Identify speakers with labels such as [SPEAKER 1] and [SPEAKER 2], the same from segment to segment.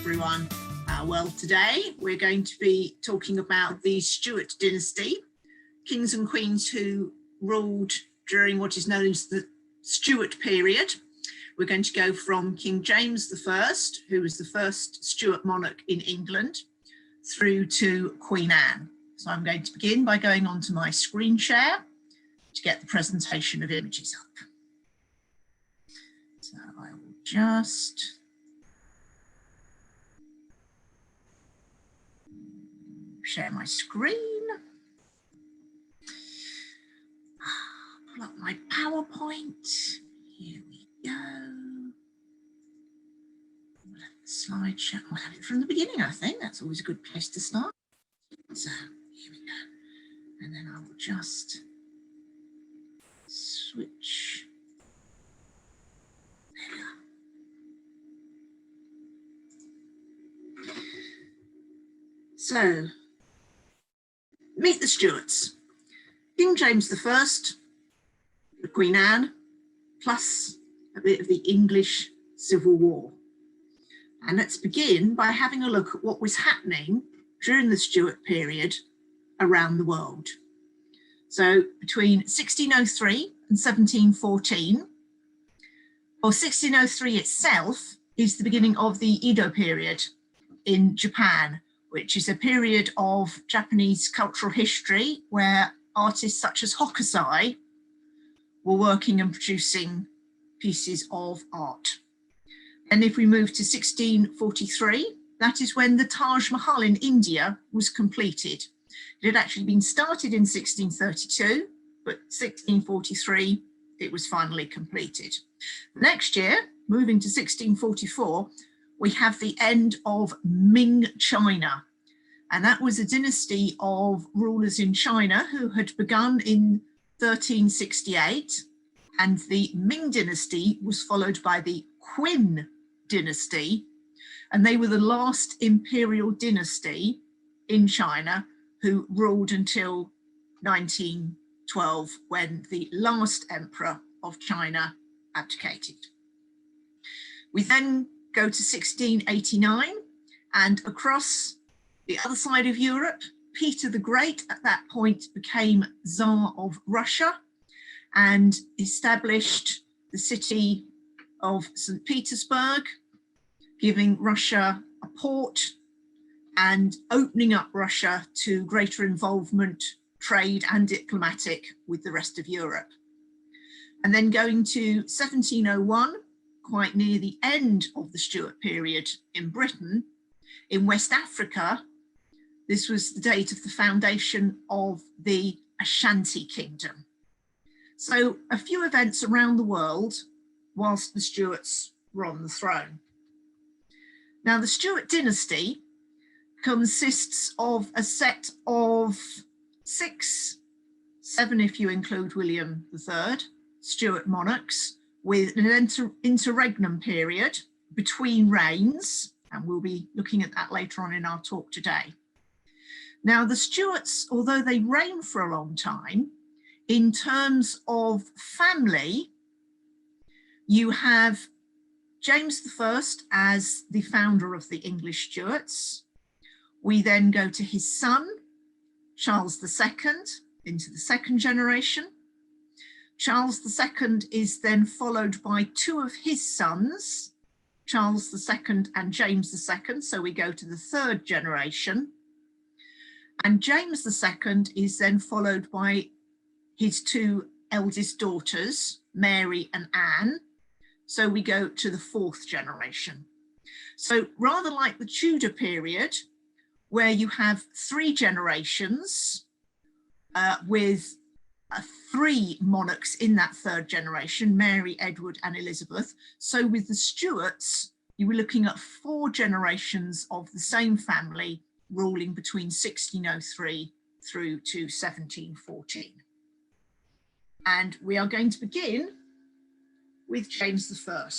[SPEAKER 1] everyone. Well, today we're going to be talking about the Stuart dynasty, kings and queens who ruled during what is known as the Stuart period. We're going to go from King James I, who was the first Stuart monarch in England, through to Queen Anne. So I'm going to begin by going onto my screen share to get the presentation of images up. So I will just share my screen. Pull up my PowerPoint. Here we go. We'll have the slideshow. We'll have it from the beginning, I think. That's always a good place to start. So here we go. And then I will just switch. There we are. So, meet the Stuarts. King James I, the Queen Anne, plus a bit of the English Civil War. And let's begin by having a look at what was happening during the Stuart period around the world. So between 1603 and 1714, or 1603 itself is the beginning of the Edo period in Japan, which is a period of Japanese cultural history where artists such as Hokusai were working and producing pieces of art. And if we move to 1643, that is when the Taj Mahal in India was completed. It had actually been started in 1632, but 1643, it was finally completed. The next year, moving to 1644, we have the end of Ming China. And that was a dynasty of rulers in China who had begun in 1368. And the Ming dynasty was followed by the Qin dynasty. And they were the last imperial dynasty in China who ruled until 1912, when the last emperor of China abdicated. We then go to 1689, and across the other side of Europe, Peter the Great at that point became Tsar of Russia and established the city of St. Petersburg, giving Russia a port and opening up Russia to greater involvement, trade and diplomatic with the rest of Europe. And then going to 1701, quite near the end of the Stuart period in Britain, in West Africa, this was the date of the foundation of the Ashanti Kingdom. So a few events around the world whilst the Stuarts were on the throne. Now, the Stuart dynasty consists of a set of 7 if you include William III, Stuart monarchs, with an interregnum period between reigns, and we'll be looking at that later on in our talk today. Now, the Stuarts, although they reigned for a long time, in terms of family, you have James I as the founder of the English Stuarts. We then go to his son, Charles II, into the second generation. Charles II is then followed by 2 of his sons, Charles II and James II, so we go to the third generation. And James II is then followed by his 2 eldest daughters, Mary and Anne, so we go to the fourth generation. So rather like the Tudor period, where you have 3 generations with 3 monarchs in that third generation, Mary, Edward and Elizabeth. So with the Stuarts, you were looking at 4 generations of the same family ruling between 1603 through to 1714. And we are going to begin with James I.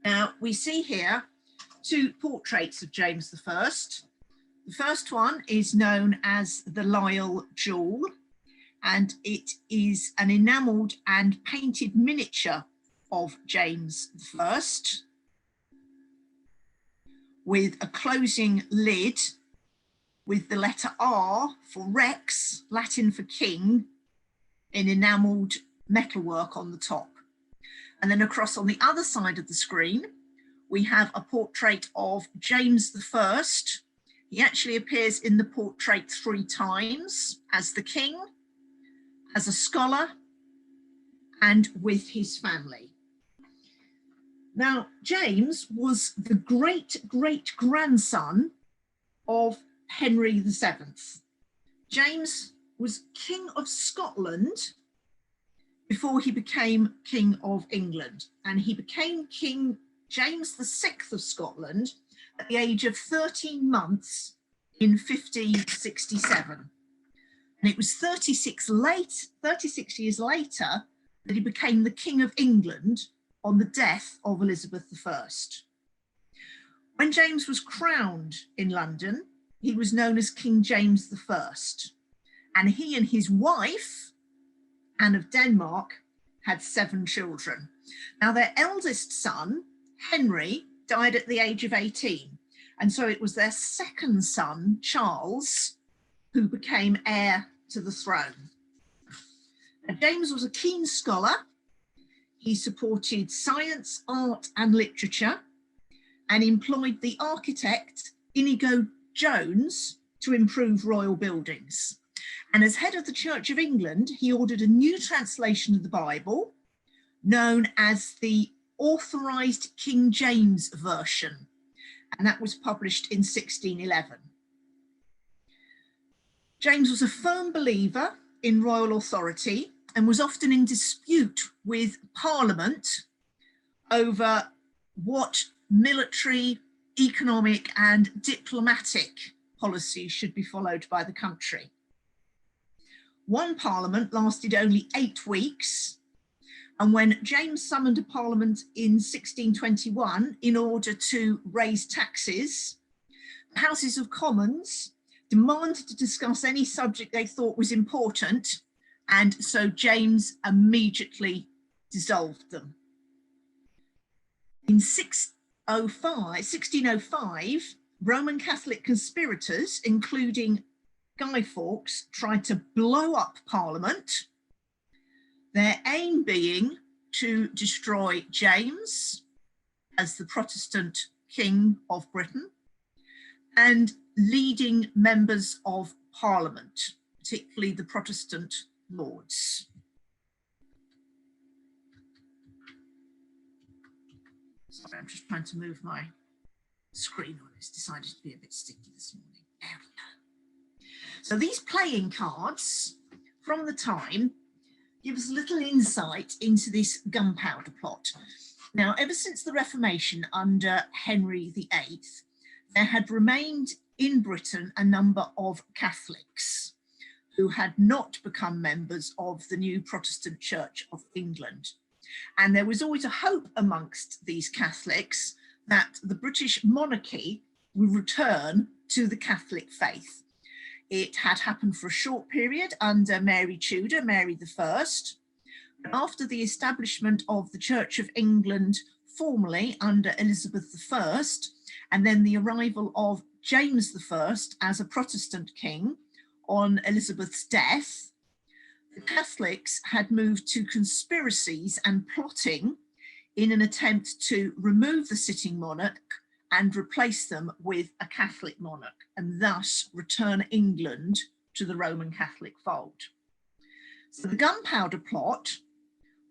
[SPEAKER 1] Now, we see here 2 portraits of James I. The first one is known as the Lisle Jewel, and it is an enamelled and painted miniature of James I. with a closing lid with the letter R for Rex, Latin for king, in enamelled metalwork on the top. And then across on the other side of the screen, we have a portrait of James I. He actually appears in the portrait 3 times as the king, as a scholar, and with his family. Now, James was the great-great-grandson of Henry VII. James was King of Scotland before he became King of England, and he became King James VI of Scotland at the age of 13 months in 1567. And it was 36 years later that he became the King of England on the death of Elizabeth I. When James was crowned in London, he was known as King James I, and he and his wife, Anne of Denmark, had 7 children. Now, their eldest son, Henry, died at the age of 18, and so it was their second son, Charles, who became heir to the throne. Now, James was a keen scholar. He supported science, art, and literature, and employed the architect Inigo Jones to improve royal buildings. And as head of the Church of England, he ordered a new translation of the Bible, known as the Authorized King James Version, and that was published in 1611. James was a firm believer in royal authority and was often in dispute with Parliament over what military, economic, and diplomatic policies should be followed by the country. One Parliament lasted only 8 weeks, and when James summoned a Parliament in 1621 in order to raise taxes, the Houses of Commons demanded to discuss any subject they thought was important, and so James immediately dissolved them. In 1605, Roman Catholic conspirators, including Guy Fawkes, tried to blow up Parliament, their aim being to destroy James as the Protestant King of Britain and leading members of Parliament, particularly the Protestant lords. Sorry, I'm just trying to move my screen on. It's decided to be a bit sticky this morning. There we go. So these playing cards from the time give us a little insight into this Gunpowder Plot. Now, ever since the Reformation under Henry VIII, there had remained in Britain a number of Catholics who had not become members of the new Protestant Church of England. And there was always a hope amongst these Catholics that the British monarchy would return to the Catholic faith. It had happened for a short period under Mary Tudor, Mary I. After the establishment of the Church of England formally under Elizabeth I, and then the arrival of James I as a Protestant king on Elizabeth's death, the Catholics had moved to conspiracies and plotting in an attempt to remove the sitting monarch and replace them with a Catholic monarch, and thus return England to the Roman Catholic fold. So the Gunpowder Plot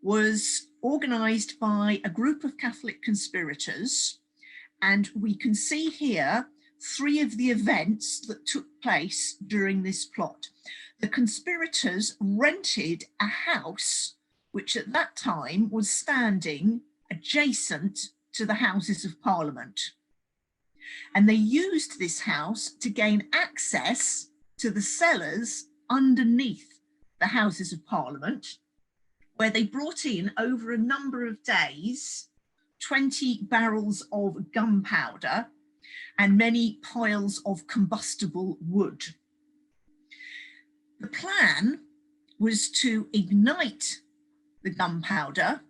[SPEAKER 1] was organised by a group of Catholic conspirators, and we can see here 3 of the events that took place during this plot. The conspirators rented a house which at that time was standing adjacent to the Houses of Parliament. And they used this house to gain access to the cellars underneath the Houses of Parliament, where they brought in over a number of days 20 barrels of gunpowder and many piles of combustible wood. The plan was to ignite the gunpowder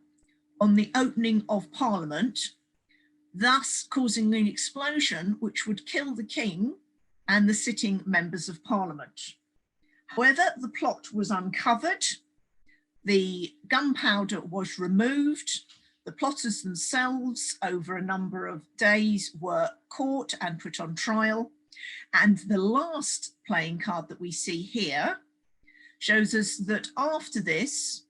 [SPEAKER 1] on the opening of Parliament, thus causing an explosion which would kill the king and the sitting members of parliament. However, the plot was uncovered, the gunpowder was removed, the plotters themselves over a number of days were caught and put on trial, and the last playing card that we see here shows us that after this,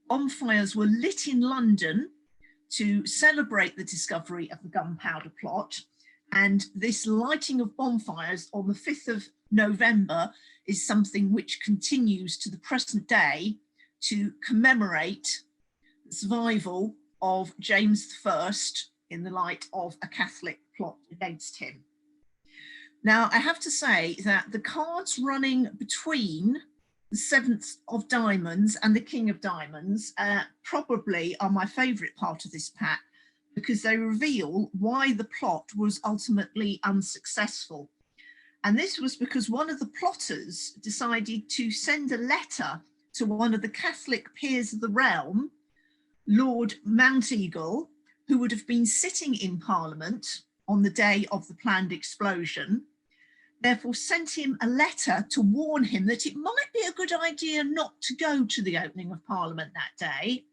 [SPEAKER 1] bonfires were lit in London to celebrate the discovery of the Gunpowder Plot, and this lighting of bonfires on the 5th of November is something which continues to the present day to commemorate the survival of James I in the light of a Catholic plot against him. Now, I have to say that the cards running between the 7th of Diamonds and the King of Diamonds probably are my favourite part of this pack, because they reveal why the plot was ultimately unsuccessful. And this was because one of the plotters decided to send a letter to one of the Catholic peers of the realm, Lord Mounteagle, who would have been sitting in Parliament on the day of the planned explosion, therefore sent him a letter to warn him that it might be a good idea not to go to the opening of Parliament that day.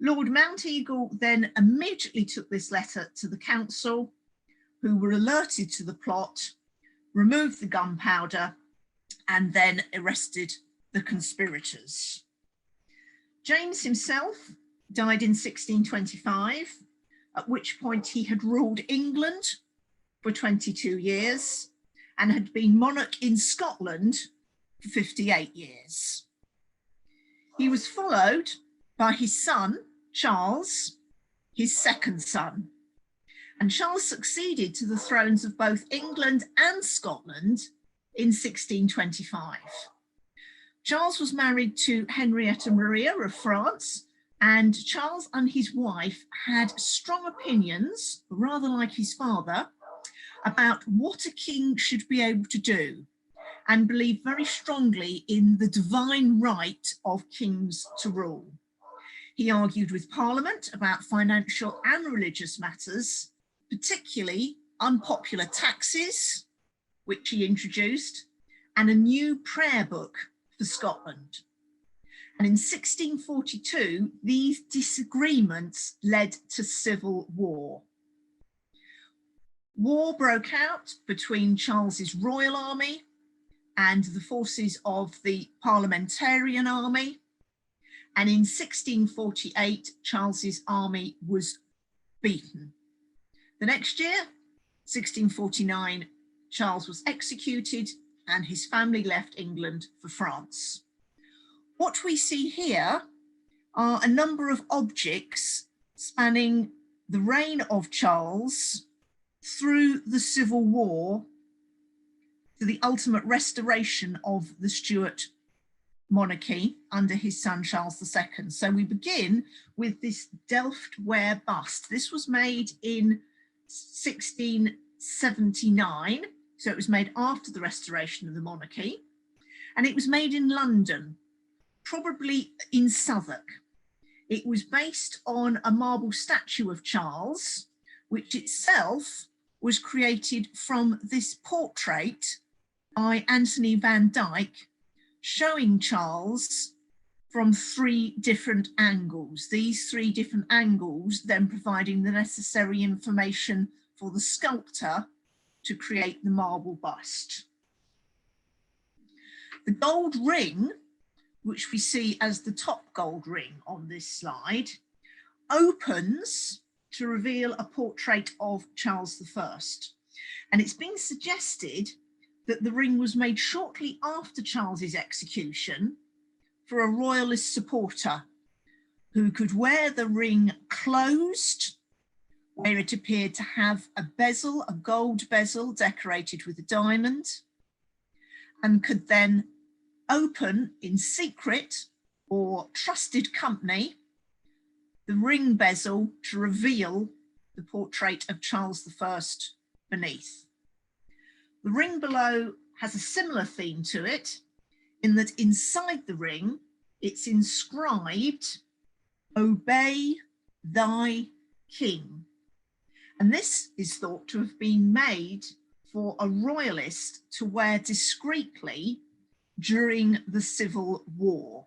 [SPEAKER 1] Lord Mounteagle then immediately took this letter to the council, who were alerted to the plot, removed the gunpowder, and then arrested the conspirators. James himself died in 1625, at which point he had ruled England for 22 years and had been monarch in Scotland for 58 years. He was followed by his son, Charles, his second son. And Charles succeeded to the thrones of both England and Scotland in 1625. Charles was married to Henrietta Maria of France, and Charles and his wife had strong opinions, rather like his father, about what a king should be able to do, and believed very strongly in the divine right of kings to rule. He argued with Parliament about financial and religious matters, particularly unpopular taxes, which he introduced, and a new prayer book for Scotland. And in 1642, these disagreements led to civil war. War broke out between Charles's royal army and the forces of the parliamentarian army. And in 1648, Charles's army was beaten. The next year, 1649, Charles was executed and his family left England for France. What we see here are a number of objects spanning the reign of Charles through the Civil War to the ultimate restoration of the Stuart monarchy under his son Charles II. So we begin with this Delft ware bust. This was made in 1679, so it was made after the restoration of the monarchy, and it was made in London, probably in Southwark. It was based on a marble statue of Charles, which itself was created from this portrait by Anthony van Dyck, showing Charles from 3 different angles. These 3 different angles then providing the necessary information for the sculptor to create the marble bust. The gold ring, which we see as the top gold ring on this slide, opens to reveal a portrait of Charles I. And it's been suggested that the ring was made shortly after Charles's execution for a royalist supporter who could wear the ring closed, where it appeared to have a bezel, a gold bezel decorated with a diamond, and could then open in secret or trusted company the ring bezel to reveal the portrait of Charles I beneath. The ring below has a similar theme to it, in that inside the ring, it's inscribed, "Obey thy king." And this is thought to have been made for a royalist to wear discreetly during the Civil War.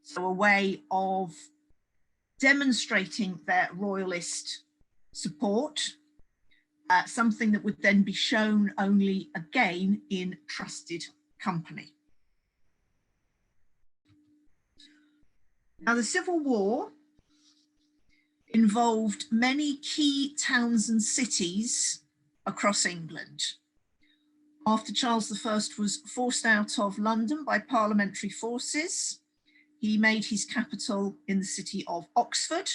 [SPEAKER 1] So a way of demonstrating their royalist support, something that would then be shown only again in trusted company. Now, the Civil War involved many key towns and cities across England. After Charles I was forced out of London by parliamentary forces, he made his capital in the city of Oxford.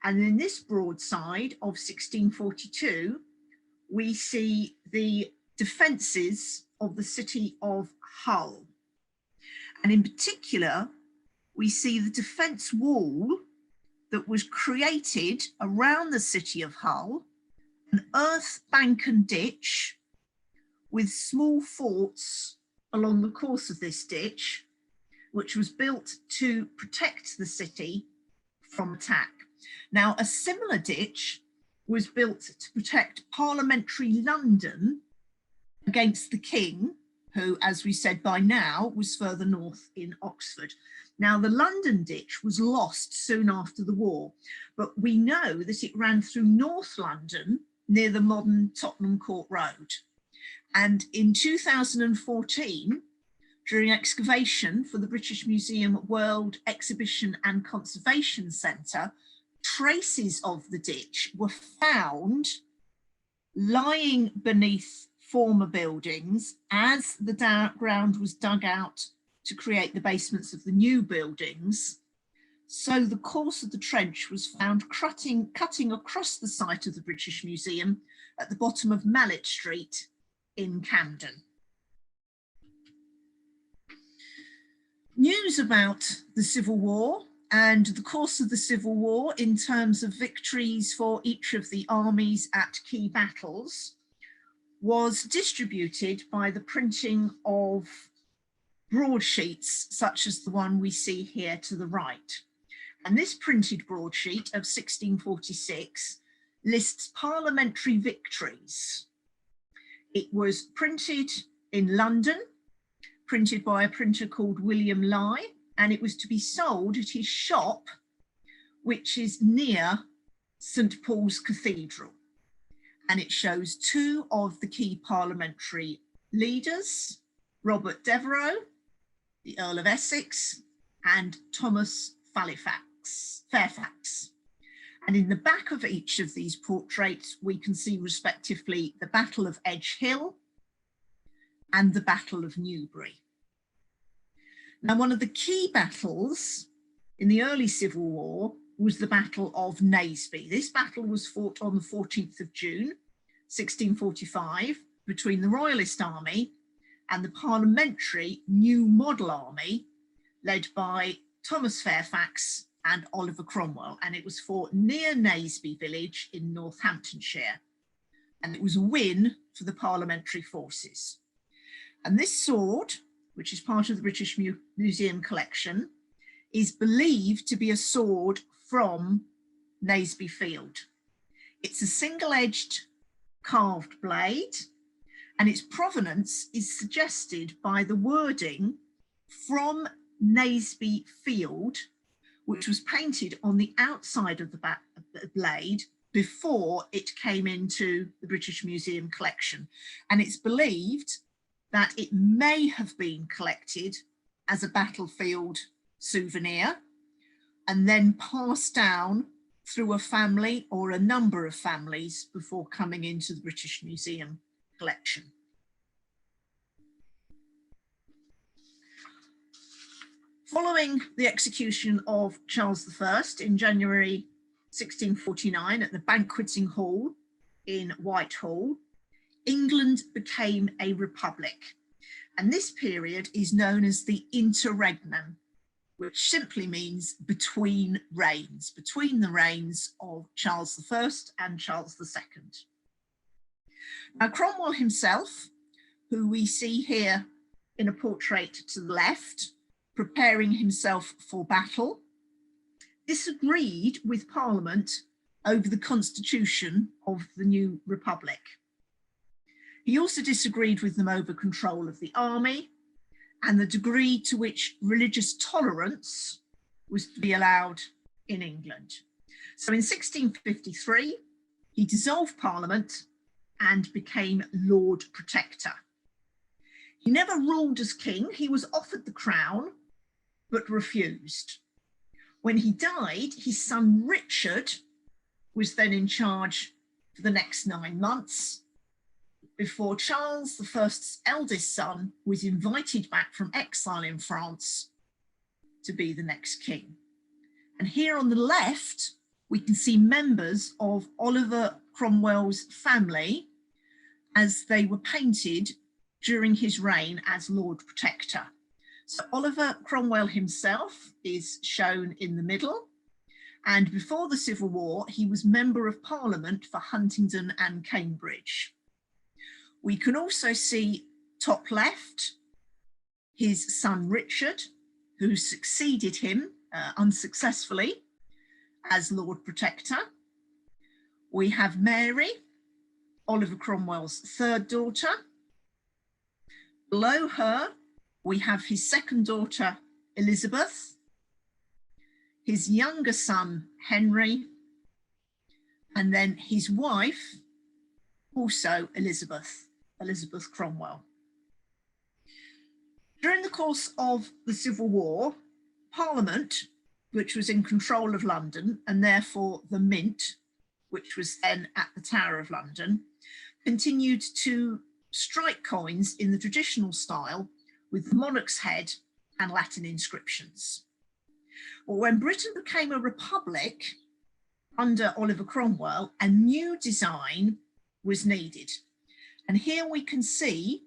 [SPEAKER 1] And in this broadside of 1642, we see the defences of the city of Hull. And in particular, we see the defence wall that was created around the city of Hull, an earth bank and ditch with small forts along the course of this ditch, which was built to protect the city from attack. Now, a similar ditch was built to protect parliamentary London against the king, who, as we said by now, was further north in Oxford. Now, the London ditch was lost soon after the war, but we know that it ran through North London near the modern Tottenham Court Road. And in 2014, during excavation for the British Museum World Exhibition and Conservation Centre, traces of the ditch were found lying beneath former buildings as the ground was dug out to create the basements of the new buildings. So the course of the trench was found cutting across the site of the British Museum at the bottom of Mallet Street in Camden. News about the Civil War and the course of the Civil War in terms of victories for each of the armies at key battles was distributed by the printing of broadsheets such as the one we see here to the right. And this printed broadsheet of 1646 lists parliamentary victories. It was printed in London, printed by a printer called William Lye, and it was to be sold at his shop, which is near St. Paul's Cathedral. And it shows two of the key parliamentary leaders, Robert Devereux, the Earl of Essex, and Thomas Fairfax. And in the back of each of these portraits, we can see respectively the Battle of Edge Hill and the Battle of Newbury. Now, one of the key battles in the early Civil War was the Battle of Naseby. This battle was fought on the 14th of June, 1645, between the Royalist Army and the Parliamentary New Model Army, led by Thomas Fairfax and Oliver Cromwell, and it was fought near Naseby village in Northamptonshire. And it was a win for the parliamentary forces. And this sword, which is part of the British Museum collection, is believed to be a sword from Naseby Field. It's a single-edged carved blade, and its provenance is suggested by the wording "from Naseby Field," which was painted on the outside of the blade before it came into the British Museum collection. And it's believed that it may have been collected as a battlefield souvenir and then passed down through a family or a number of families before coming into the British Museum collection. Following the execution of Charles I in January 1649 at the Banqueting Hall in Whitehall, England became a republic. And this period is known as the interregnum, which simply means between reigns, between the reigns of Charles I and Charles II. Now, Cromwell himself, who we see here in a portrait to the left, preparing himself for battle, disagreed with Parliament over the constitution of the new republic. He also disagreed with them over control of the army and the degree to which religious tolerance was to be allowed in England. So in 1653, he dissolved Parliament and became Lord Protector. He never ruled as king. He was offered the crown, but refused. When he died, his son Richard was then in charge for the next 9 months, before Charles I's eldest son was invited back from exile in France to be the next king. And here on the left, we can see members of Oliver Cromwell's family as they were painted during his reign as Lord Protector. So Oliver Cromwell himself is shown in the middle. And before the Civil War, he was Member of Parliament for Huntingdon and Cambridge. We can also see top left, his son Richard, who succeeded him unsuccessfully as Lord Protector. We have Mary, Oliver Cromwell's third daughter. Below her, we have his second daughter, Elizabeth, his younger son, Henry, and then his wife, also Elizabeth Cromwell. During the course of the Civil War, Parliament, which was in control of London, and therefore the Mint, which was then at the Tower of London, continued to strike coins in the traditional style with the monarch's head and Latin inscriptions. Well, when Britain became a republic under Oliver Cromwell, a new design was needed. And here we can see,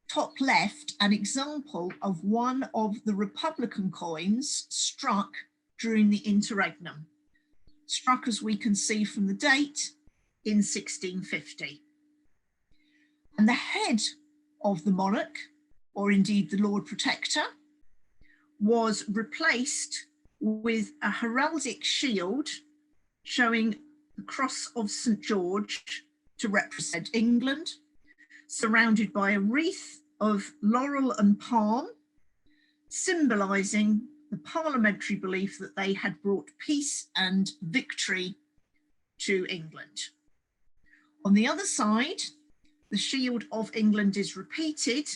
[SPEAKER 1] top left, an example of one of the Republican coins struck during the interregnum, struck, as we can see from the date, in 1650. And the head of the monarch, or indeed the Lord Protector, was replaced with a heraldic shield showing the cross of St. George to represent England, surrounded by a wreath of laurel and palm, symbolising the parliamentary belief that they had brought peace and victory to England. On the other side, the shield of England is repeated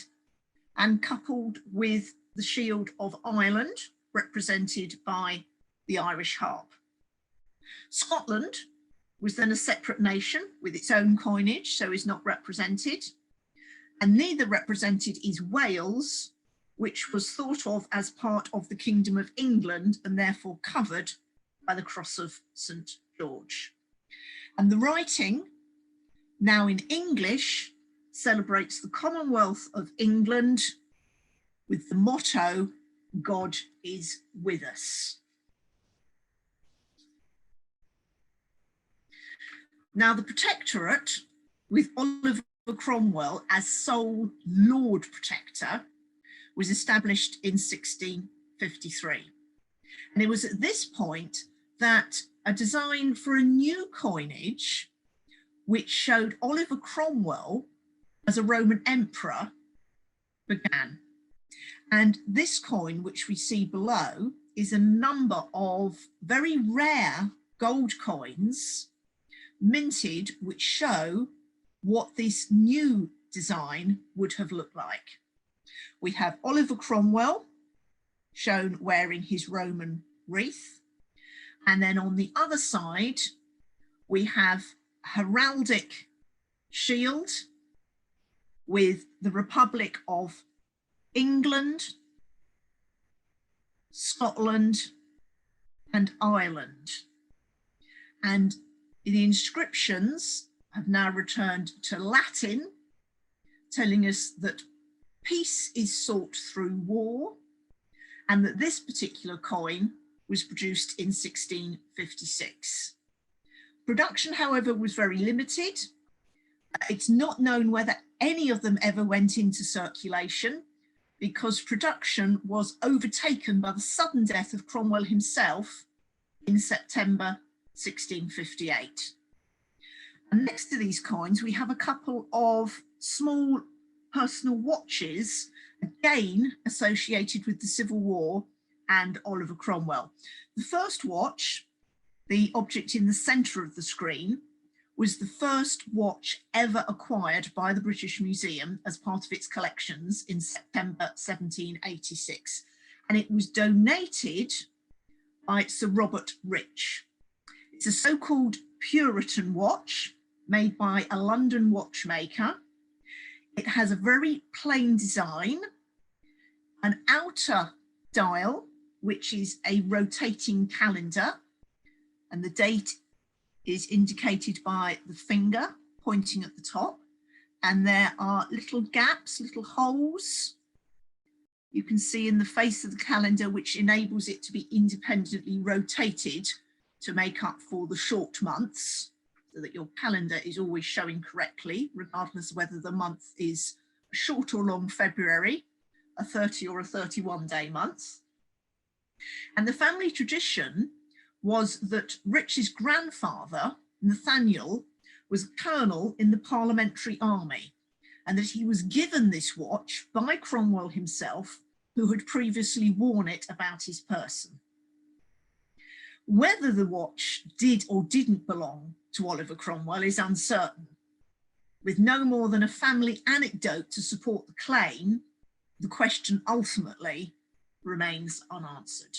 [SPEAKER 1] and coupled with the shield of Ireland, represented by the Irish harp. Scotland was then a separate nation with its own coinage, so is not represented. And neither represented is Wales, which was thought of as part of the Kingdom of England and therefore covered by the cross of St. George. And the writing, now in English, celebrates the Commonwealth of England with the motto, God is with us. Now, the Protectorate, with Oliver Cromwell as sole Lord Protector, was established in 1653. And it was at this point that a design for a new coinage, which showed Oliver Cromwell as a Roman emperor, began. And this coin, which we see below, is a number of very rare gold coins minted, which show what this new design would have looked like. We have Oliver Cromwell shown wearing his Roman wreath. And then on the other side, we have heraldic shield with the Republic of England, Scotland, and Ireland. And the inscriptions have now returned to Latin, telling us that peace is sought through war, and that this particular coin was produced in 1656. Production, however, was very limited. It's not known whether any of them ever went into circulation, because production was overtaken by the sudden death of Cromwell himself in September 1658. And next to these coins, we have a couple of small personal watches, again associated with the Civil War and Oliver Cromwell. The first watch, the object in the centre of the screen, was the first watch ever acquired by the British Museum as part of its collections in September 1786. And it was donated by Sir Robert Rich. It's a so-called Puritan watch made by a London watchmaker. It has a very plain design, an outer dial, which is a rotating calendar, and the date is indicated by the finger pointing at the top. And there are little gaps, little holes you can see in the face of the calendar, which enables it to be independently rotated to make up for the short months, so that your calendar is always showing correctly, regardless of whether the month is a short or long February, a 30 or a 31-day month. And the family tradition was that Rich's grandfather, Nathaniel, was a colonel in the Parliamentary Army, and that he was given this watch by Cromwell himself, who had previously worn it about his person. Whether the watch did or didn't belong to Oliver Cromwell is uncertain. With no more than a family anecdote to support the claim, the question ultimately remains unanswered.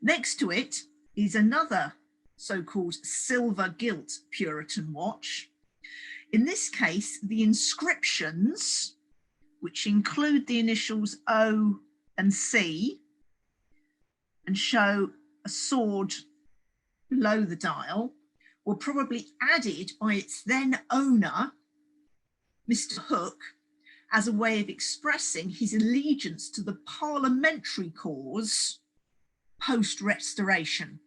[SPEAKER 1] Next to it is another so-called silver gilt Puritan watch. In this case, the inscriptions, which include the initials O and C and show a sword below the dial, were probably added by its then owner, Mr. Hook, as a way of expressing his allegiance to the parliamentary cause post-Restoration.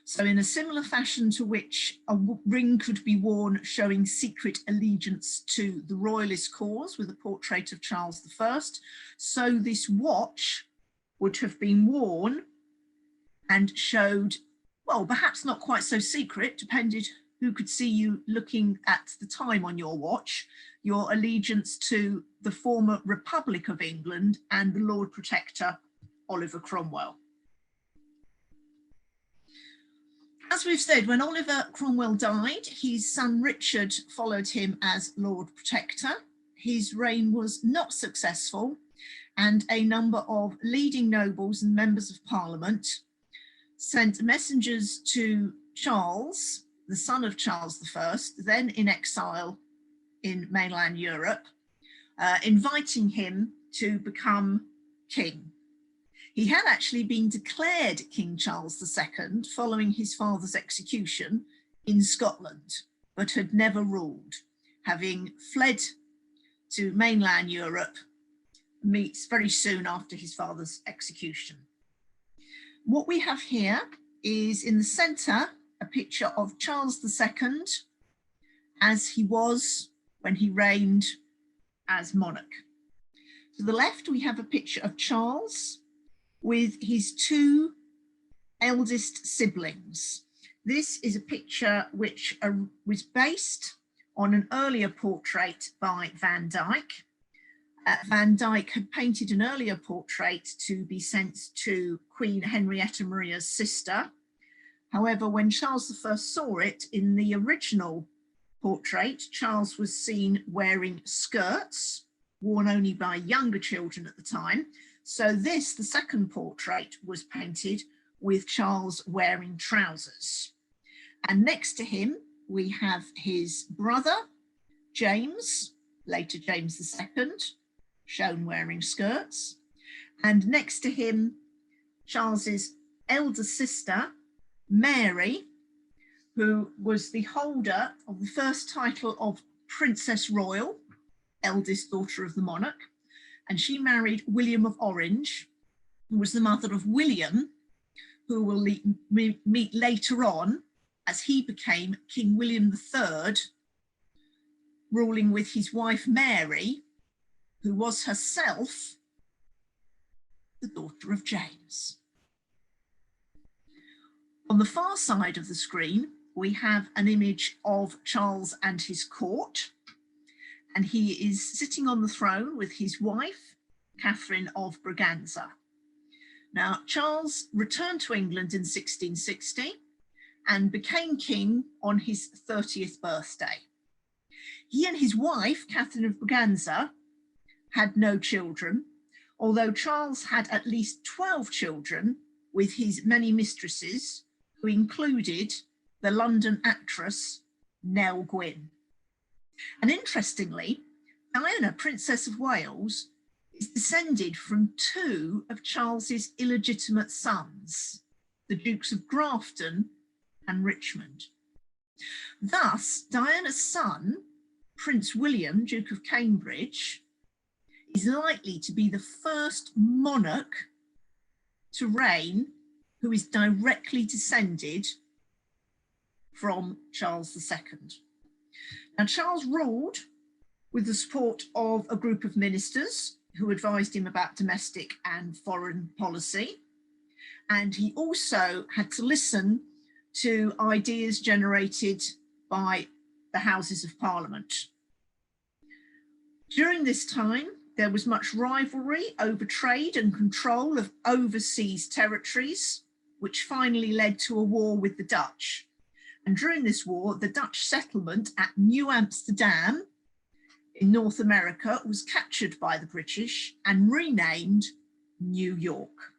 [SPEAKER 1] So in a similar fashion to which a ring could be worn showing secret allegiance to the royalist cause with a portrait of Charles I, so this watch would have been worn and showed, well, perhaps not quite so secret, depended who could see you looking at the time on your watch, your allegiance to the former Republic of England and the Lord Protector, Oliver Cromwell. As we've said, when Oliver Cromwell died, his son Richard followed him as Lord Protector. His reign was not successful, and a number of leading nobles and members of Parliament sent messengers to Charles, the son of Charles I, then in exile in mainland Europe, inviting him to become king. He had actually been declared King Charles II following his father's execution in Scotland, but had never ruled, having fled to mainland Europe very soon after his father's execution. What we have here is in the centre a picture of Charles II as he was when he reigned as monarch. To the left, we have a picture of Charles with his two eldest siblings. This is a picture which was based on an earlier portrait by Van Dyck. Van Dyck had painted an earlier portrait to be sent to Queen Henrietta Maria's sister. However, when Charles I saw it in the original portrait, Charles was seen wearing skirts, worn only by younger children at the time. So this, the second portrait, was painted with Charles wearing trousers. And next to him, we have his brother, James, later James II, shown wearing skirts. And next to him, Charles's elder sister, Mary, who was the holder of the first title of Princess Royal, eldest daughter of the monarch. And she married William of Orange, who was the mother of William, who will meet later on as he became King William III, ruling with his wife Mary, who was herself the daughter of James. On the far side of the screen, we have an image of Charles and his court, and he is sitting on the throne with his wife, Katharine of Braganza. Now, Charles returned to England in 1660 and became king on his 30th birthday. He and his wife, Katharine of Braganza, had no children, although Charles had at least 12 children with his many mistresses, who included the London actress Nell Gwynn. And interestingly, Diana, Princess of Wales, is descended from two of Charles's illegitimate sons, the Dukes of Grafton and Richmond. Thus, Diana's son, Prince William, Duke of Cambridge, is likely to be the first monarch to reign who is directly descended from Charles II. Now, Charles ruled with the support of a group of ministers who advised him about domestic and foreign policy. And he also had to listen to ideas generated by the Houses of Parliament. During this time, there was much rivalry over trade and control of overseas territories, which finally led to a war with the Dutch. And during this war, the Dutch settlement at New Amsterdam in North America was captured by the British and renamed New York.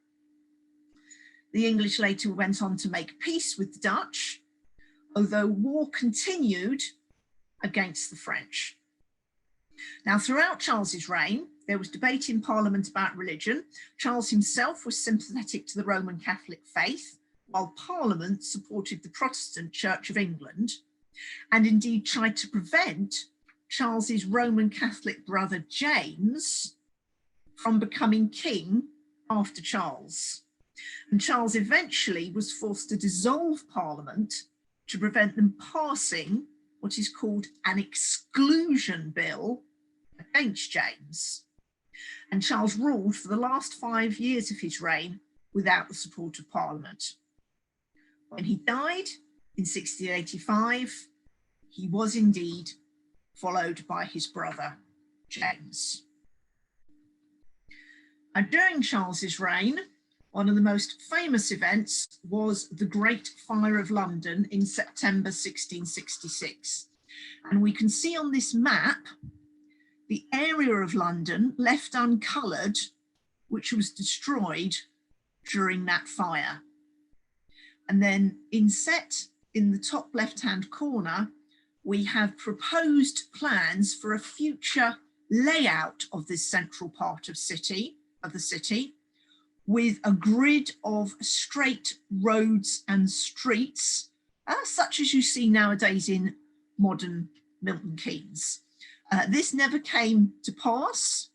[SPEAKER 1] The English later went on to make peace with the Dutch, although war continued against the French. Now, throughout Charles's reign, there was debate in Parliament about religion. Charles himself was sympathetic to the Roman Catholic faith, while Parliament supported the Protestant Church of England, and indeed tried to prevent Charles's Roman Catholic brother James from becoming king after Charles. And Charles eventually was forced to dissolve Parliament to prevent them passing what is called an exclusion bill against James. And Charles ruled for the last 5 years of his reign without the support of Parliament. When he died in 1685, he was indeed followed by his brother, James. And during Charles's reign, one of the most famous events was the Great Fire of London in September 1666. And we can see on this map the area of London left uncoloured, which was destroyed during that fire. And then inset in the top left-hand corner, we have proposed plans for a future layout of this central part of the city, with a grid of straight roads and streets, such as you see nowadays in modern Milton Keynes. This never came to pass.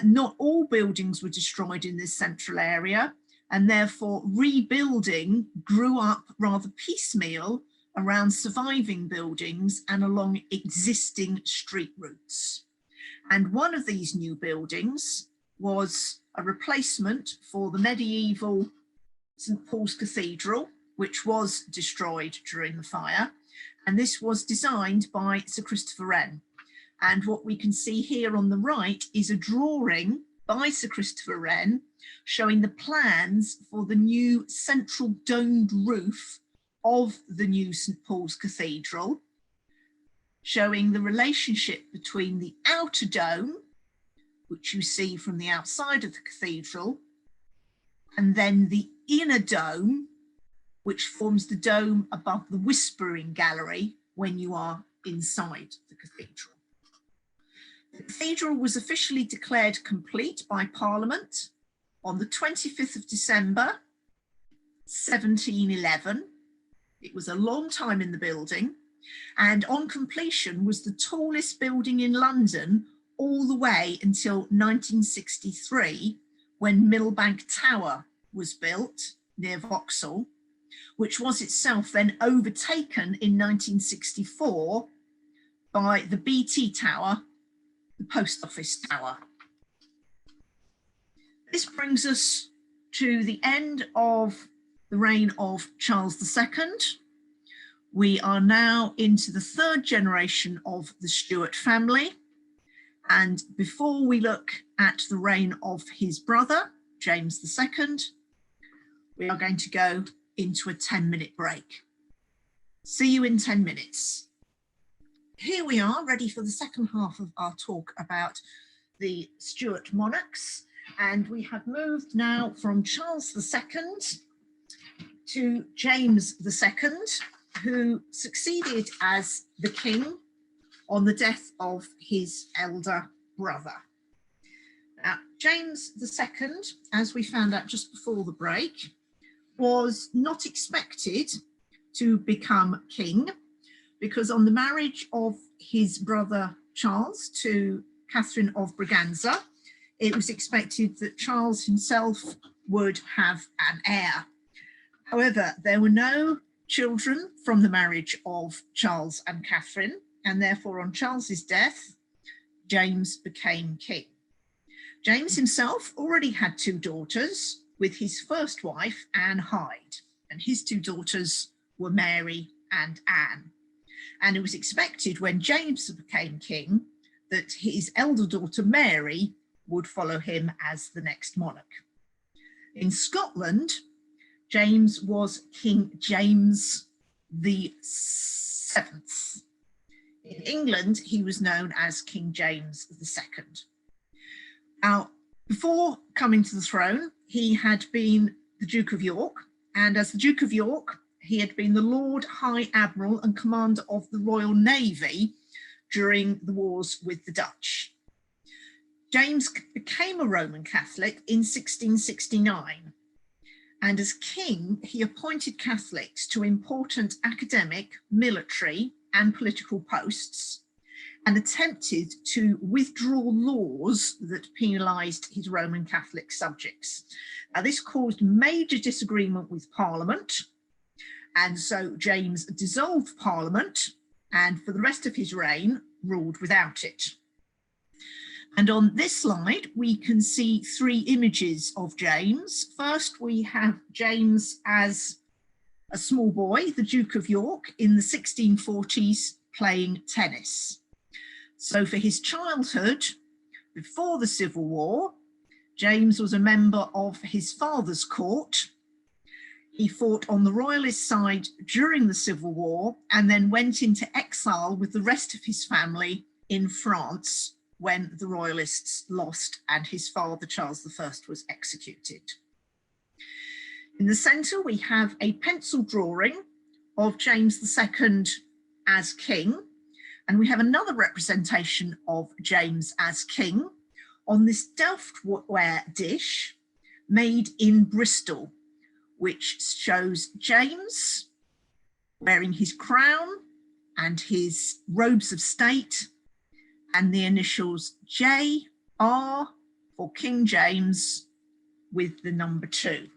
[SPEAKER 1] Not all buildings were destroyed in this central area, and therefore rebuilding grew up rather piecemeal around surviving buildings and along existing street routes. And one of these new buildings was a replacement for the medieval St. Paul's Cathedral, which was destroyed during the fire. And this was designed by Sir Christopher Wren. And what we can see here on the right is a drawing by Sir Christopher Wren showing the plans for the new central domed roof of the new St. Paul's Cathedral, showing the relationship between the outer dome, which you see from the outside of the cathedral, and then the inner dome, which forms the dome above the Whispering Gallery when you are inside the cathedral. The cathedral was officially declared complete by Parliament on the 25th of December, 1711. It was a long time in the building, and on completion was the tallest building in London all the way until 1963, when Millbank Tower was built near Vauxhall, which was itself then overtaken in 1964 by the BT Tower, the Post Office Tower. This brings us to the end of the reign of Charles II. We are now into the third generation of the Stuart family. And before we look at the reign of his brother, James II, we are going to go into a 10-minute break. See you in 10 minutes. Here we are, ready for the second half of our talk about the Stuart monarchs. And we have moved now from Charles II to James II, who succeeded as the king on the death of his elder brother. Now, James II, as we found out just before the break, was not expected to become king, because on the marriage of his brother Charles to Katharine of Braganza, it was expected that Charles himself would have an heir. However, there were no children from the marriage of Charles and Katharine, and therefore on Charles's death, James became king. James himself already had two daughters with his first wife, Anne Hyde, and his two daughters were Mary and Anne. And it was expected when James became king that his elder daughter Mary would follow him as the next monarch. In Scotland, James was King James VII. In England, he was known as King James II. Now, before coming to the throne, he had been the Duke of York, and as the Duke of York, he had been the Lord High Admiral and Commander of the Royal Navy during the wars with the Dutch. James became a Roman Catholic in 1669, and as king, he appointed Catholics to important academic, military, and political posts, and attempted to withdraw laws that penalised his Roman Catholic subjects. Now, this caused major disagreement with Parliament, and so James dissolved Parliament and for the rest of his reign ruled without it. And on this slide, we can see three images of James. First, we have James as a small boy, the Duke of York, in the 1640s playing tennis. So for his childhood, before the Civil War, James was a member of his father's court. He fought on the royalist side during the Civil War and then went into exile with the rest of his family in France when the royalists lost and his father, Charles I, was executed. In the centre, we have a pencil drawing of James II as king, and we have another representation of James as king on this Delftware dish made in Bristol, which shows James wearing his crown and his robes of state and the initials JR for King James with the number 2.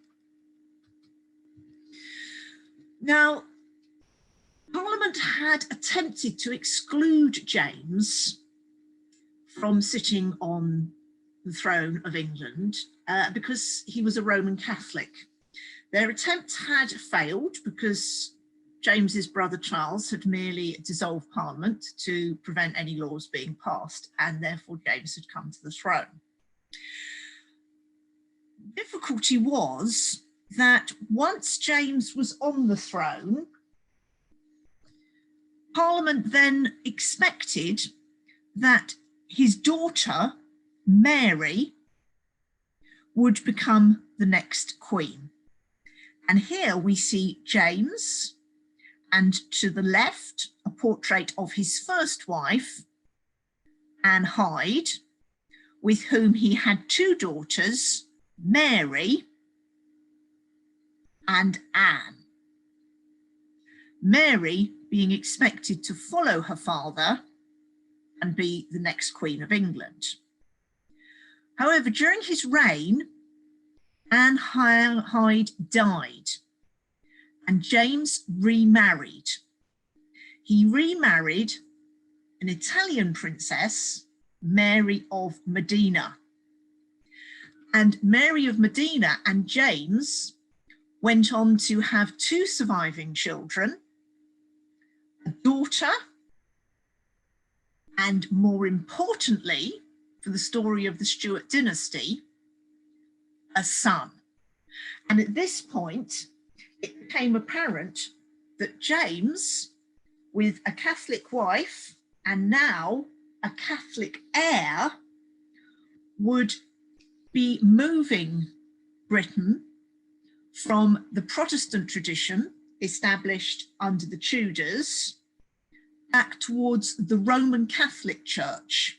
[SPEAKER 1] Now, Parliament had attempted to exclude James from sitting on the throne of England because he was a Roman Catholic. Their attempt had failed because James's brother Charles had merely dissolved Parliament to prevent any laws being passed, and therefore James had come to the throne. Difficulty was that once James was on the throne, Parliament then expected that his daughter, Mary, would become the next queen. And here we see James, and to the left, a portrait of his first wife, Anne Hyde, with whom he had two daughters, Mary and Anne. Mary being expected to follow her father and be the next Queen of England. However, during his reign, Anne Hyde died and James remarried. He remarried an Italian princess, Mary of Modena. And Mary of Modena and James went on to have 2 surviving children, a daughter, and more importantly, for the story of the Stuart dynasty, a son. And at this point, it became apparent that James, with a Catholic wife and now a Catholic heir, would be moving Britain from the Protestant tradition established under the Tudors back towards the Roman Catholic Church,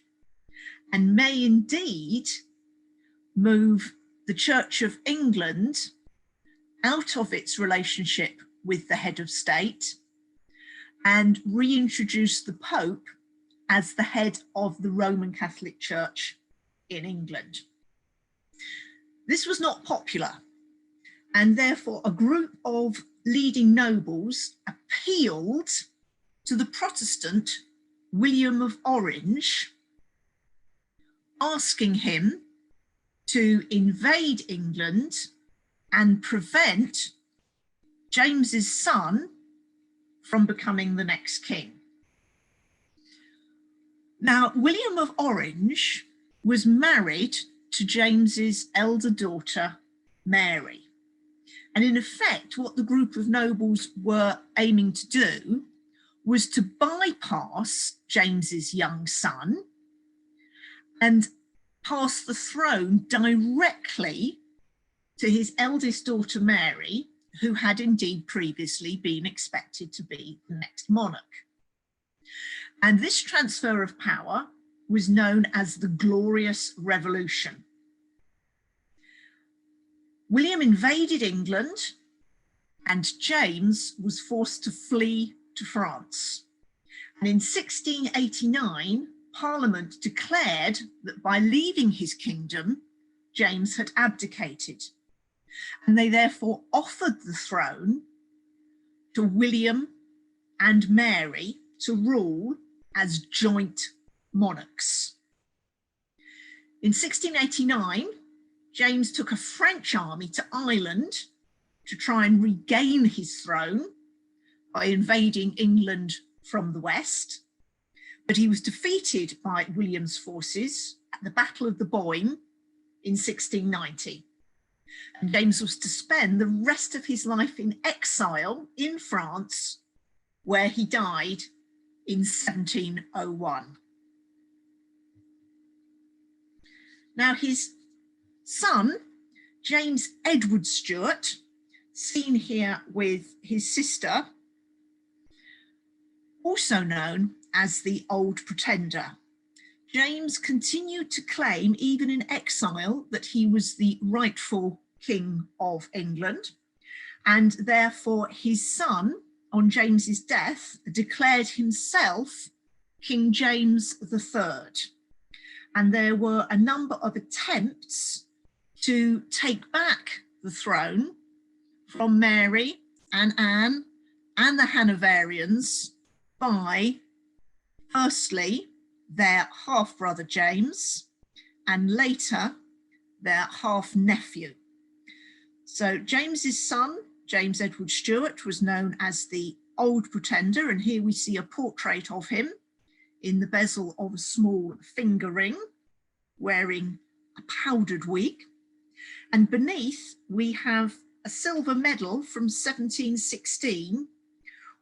[SPEAKER 1] and may indeed move the Church of England out of its relationship with the head of state and reintroduce the Pope as the head of the Roman Catholic Church in England. This was not popular, and therefore a group of leading nobles appealed to the Protestant William of Orange, asking him to invade England and prevent James's son from becoming the next king. Now, William of Orange was married to James's elder daughter, Mary. And in effect, what the group of nobles were aiming to do was to bypass James's young son and pass the throne directly to his eldest daughter, Mary, who had indeed previously been expected to be the next monarch. And this transfer of power was known as the Glorious Revolution. William invaded England and James was forced to flee to France. And in 1689, Parliament declared that by leaving his kingdom, James had abdicated. And they therefore offered the throne to William and Mary to rule as joint monarchs. In 1689, James took a French army to Ireland to try and regain his throne by invading England from the west, but he was defeated by William's forces at the Battle of the Boyne in 1690. And James was to spend the rest of his life in exile in France, where he died in 1701. Now, his son, James Edward Stuart, seen here with his sister, also known as the Old Pretender. James continued to claim, even in exile, that he was the rightful king of England, and therefore his son, on James's death, declared himself King James III. And there were a number of attempts to take back the throne from Mary and Anne and the Hanoverians by, firstly, their half-brother James, and later their half-nephew. So James's son, James Edward Stuart, was known as the Old Pretender, and here we see a portrait of him in the bezel of a small finger ring, wearing a powdered wig. And beneath we have a silver medal from 1716,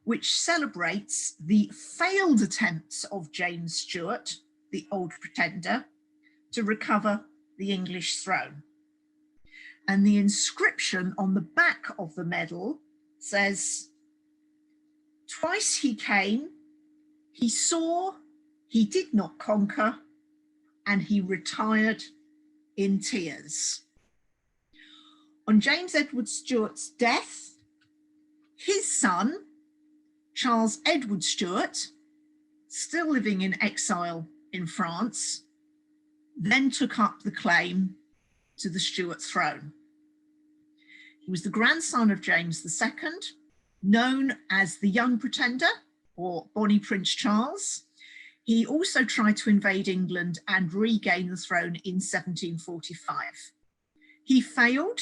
[SPEAKER 1] which celebrates the failed attempts of James Stuart, the Old Pretender, to recover the English throne. And the inscription on the back of the medal says, "Twice he came, he saw, he did not conquer, and he retired in tears." On James Edward Stuart's death, his son, Charles Edward Stuart, still living in exile in France, then took up the claim to the Stuart throne. He was the grandson of James II, known as the Young Pretender or Bonnie Prince Charles. He also tried to invade England and regain the throne in 1745. He failed,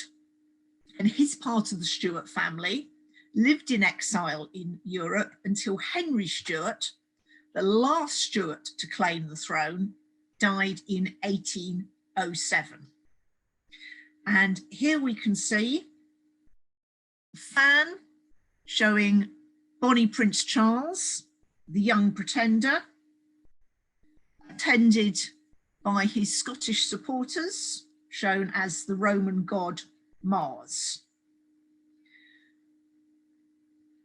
[SPEAKER 1] and his part of the Stuart family lived in exile in Europe until Henry Stuart, the last Stuart to claim the throne, died in 1807. And here we can see a fan showing Bonnie Prince Charles, the young pretender, attended by his Scottish supporters, shown as the Roman god Mars.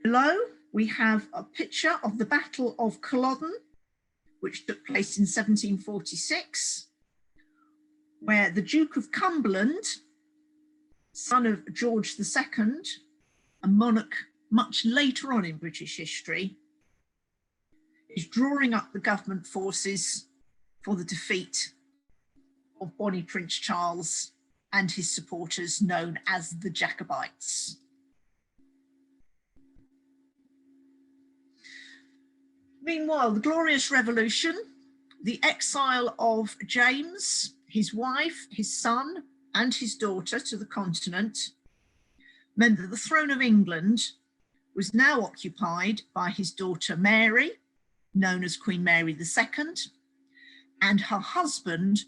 [SPEAKER 1] Below, we have a picture of the Battle of Culloden, which took place in 1746, where the Duke of Cumberland, son of George II, a monarch much later on in British history, is drawing up the government forces for the defeat of Bonnie Prince Charles and his supporters, known as the Jacobites. Meanwhile, the Glorious Revolution, the exile of James, his wife, his son, and his daughter to the continent, meant that the throne of England was now occupied by his daughter Mary, known as Queen Mary II, and her husband,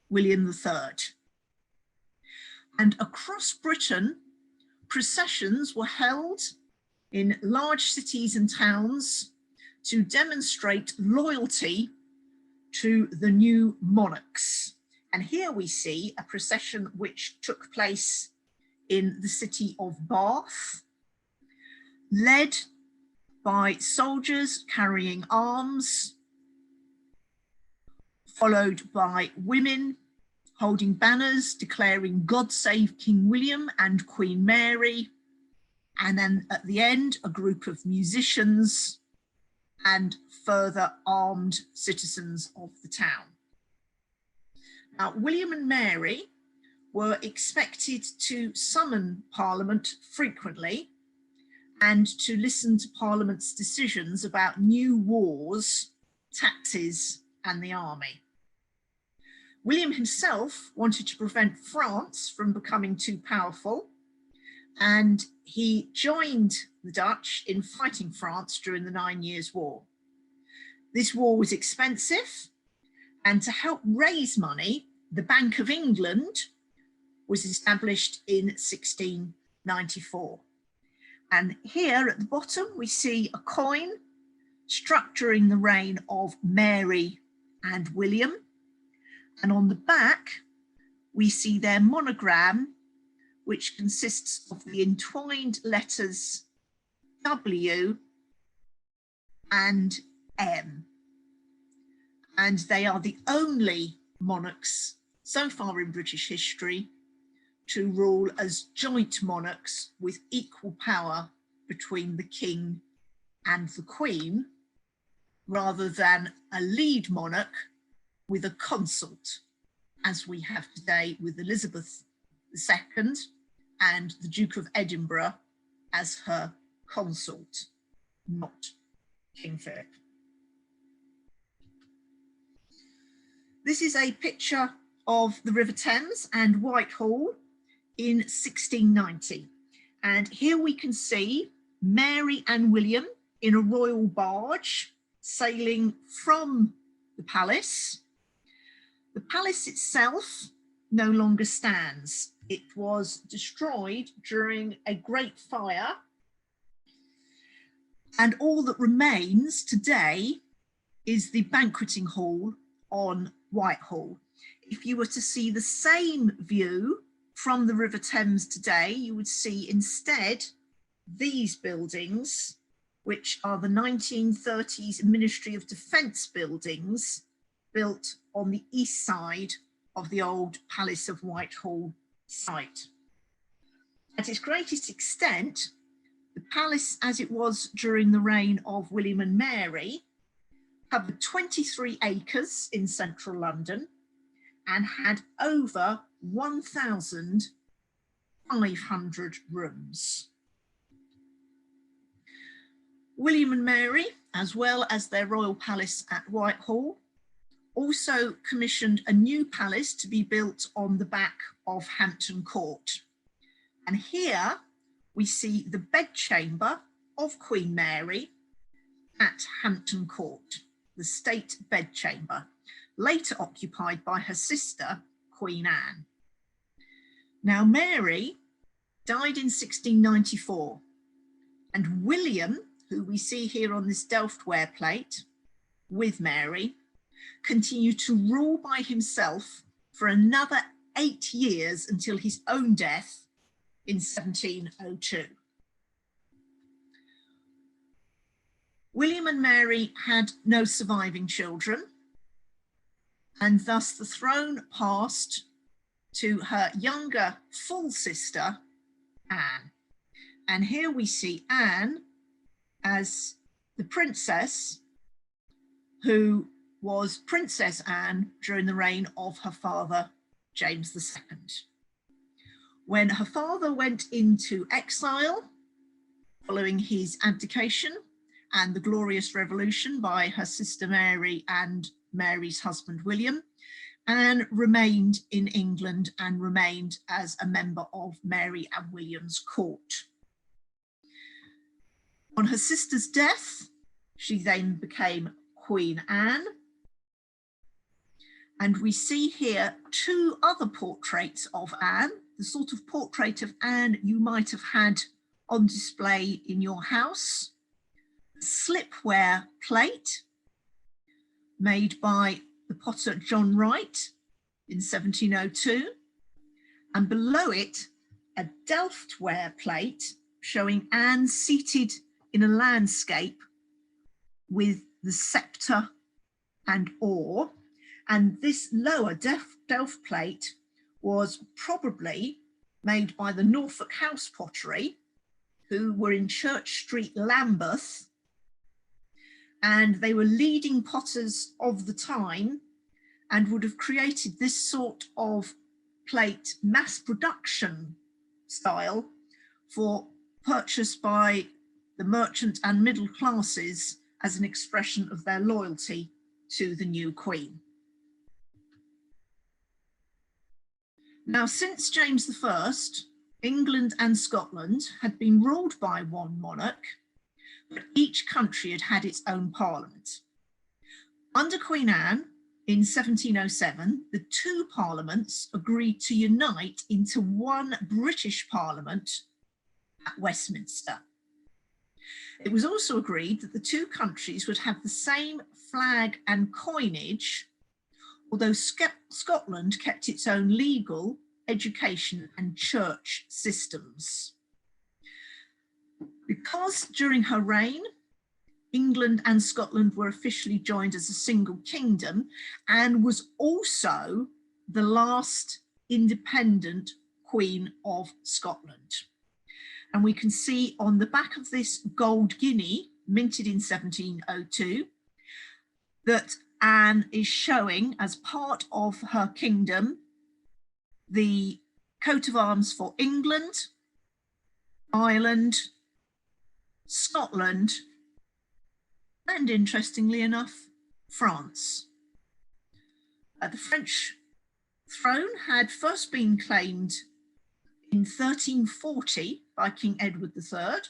[SPEAKER 1] William III. And across Britain, processions were held in large cities and towns to demonstrate loyalty to the new monarchs. And here we see a procession which took place in the city of Bath, led by soldiers carrying arms, followed by women holding banners declaring God save King William and Queen Mary, and then at the end a group of musicians and further armed citizens of the town. Now, William and Mary were expected to summon Parliament frequently and to listen to Parliament's decisions about new wars, taxes, and the army. William himself wanted to prevent France from becoming too powerful, and he joined the Dutch in fighting France during the 9 Years' War. This war was expensive, and to help raise money, the Bank of England was established in 1694. And here at the bottom, we see a coin struck during the reign of Mary and William. And on the back, we see their monogram, which consists of the entwined letters W and M. And they are the only monarchs so far in British history to rule as joint monarchs with equal power between the king and the queen, rather than a lead monarch with a consort, as we have today with Elizabeth II and the Duke of Edinburgh as her consort, not King Philip. This is a picture of the River Thames and Whitehall in 1690. And here we can see Mary and William in a royal barge sailing from the palace. The palace itself no longer stands. It was destroyed during a great fire. And all that remains today is the banqueting hall on Whitehall. If you were to see the same view from the River Thames today, you would see instead these buildings, which are the 1930s Ministry of Defence buildings built on the east side of the old Palace of Whitehall site. At its greatest extent, the palace as it was during the reign of William and Mary covered 23 acres in central London and had over 1,500 rooms. William and Mary, as well as their royal palace at Whitehall, also commissioned a new palace to be built on the back of Hampton Court. And here we see the bedchamber of Queen Mary at Hampton Court, the state bedchamber, later occupied by her sister, Queen Anne. Now, Mary died in 1694, and William, who we see here on this Delftware plate with Mary, continued to rule by himself for another 8 years until his own death in 1702. William and Mary had no surviving children, and thus the throne passed to her younger full sister, Anne. And here we see Anne as the princess who was Princess Anne during the reign of her father, James II. When her father went into exile following his abdication and the Glorious Revolution by her sister Mary and Mary's husband William, Anne remained in England and remained as a member of Mary and William's court. On her sister's death, she then became Queen Anne. And we see here 2 other portraits of Anne, the sort of portrait of Anne you might have had on display in your house. A slipware plate made by the potter John Wright in 1702, and below it, a Delftware plate showing Anne seated in a landscape with the sceptre and oar. And this lower Delft plate was probably made by the Norfolk House Pottery, who were in Church Street, Lambeth, and they were leading potters of the time and would have created this sort of plate mass production style for purchase by the merchant and middle classes as an expression of their loyalty to the new queen. Now, since James I, England and Scotland had been ruled by one monarch, but each country had had its own parliament. Under Queen Anne in 1707, the 2 parliaments agreed to unite into one British parliament at Westminster. It was also agreed that the 2 countries would have the same flag and coinage, although Scotland kept its own legal, education and church systems. Because during her reign, England and Scotland were officially joined as a single kingdom, and was also the last independent Queen of Scotland. And we can see on the back of this gold guinea, minted in 1702, that Anne is showing, as part of her kingdom, the coat of arms for England, Ireland, Scotland, and interestingly enough, France. The French throne had first been claimed in 1340 by King Edward III.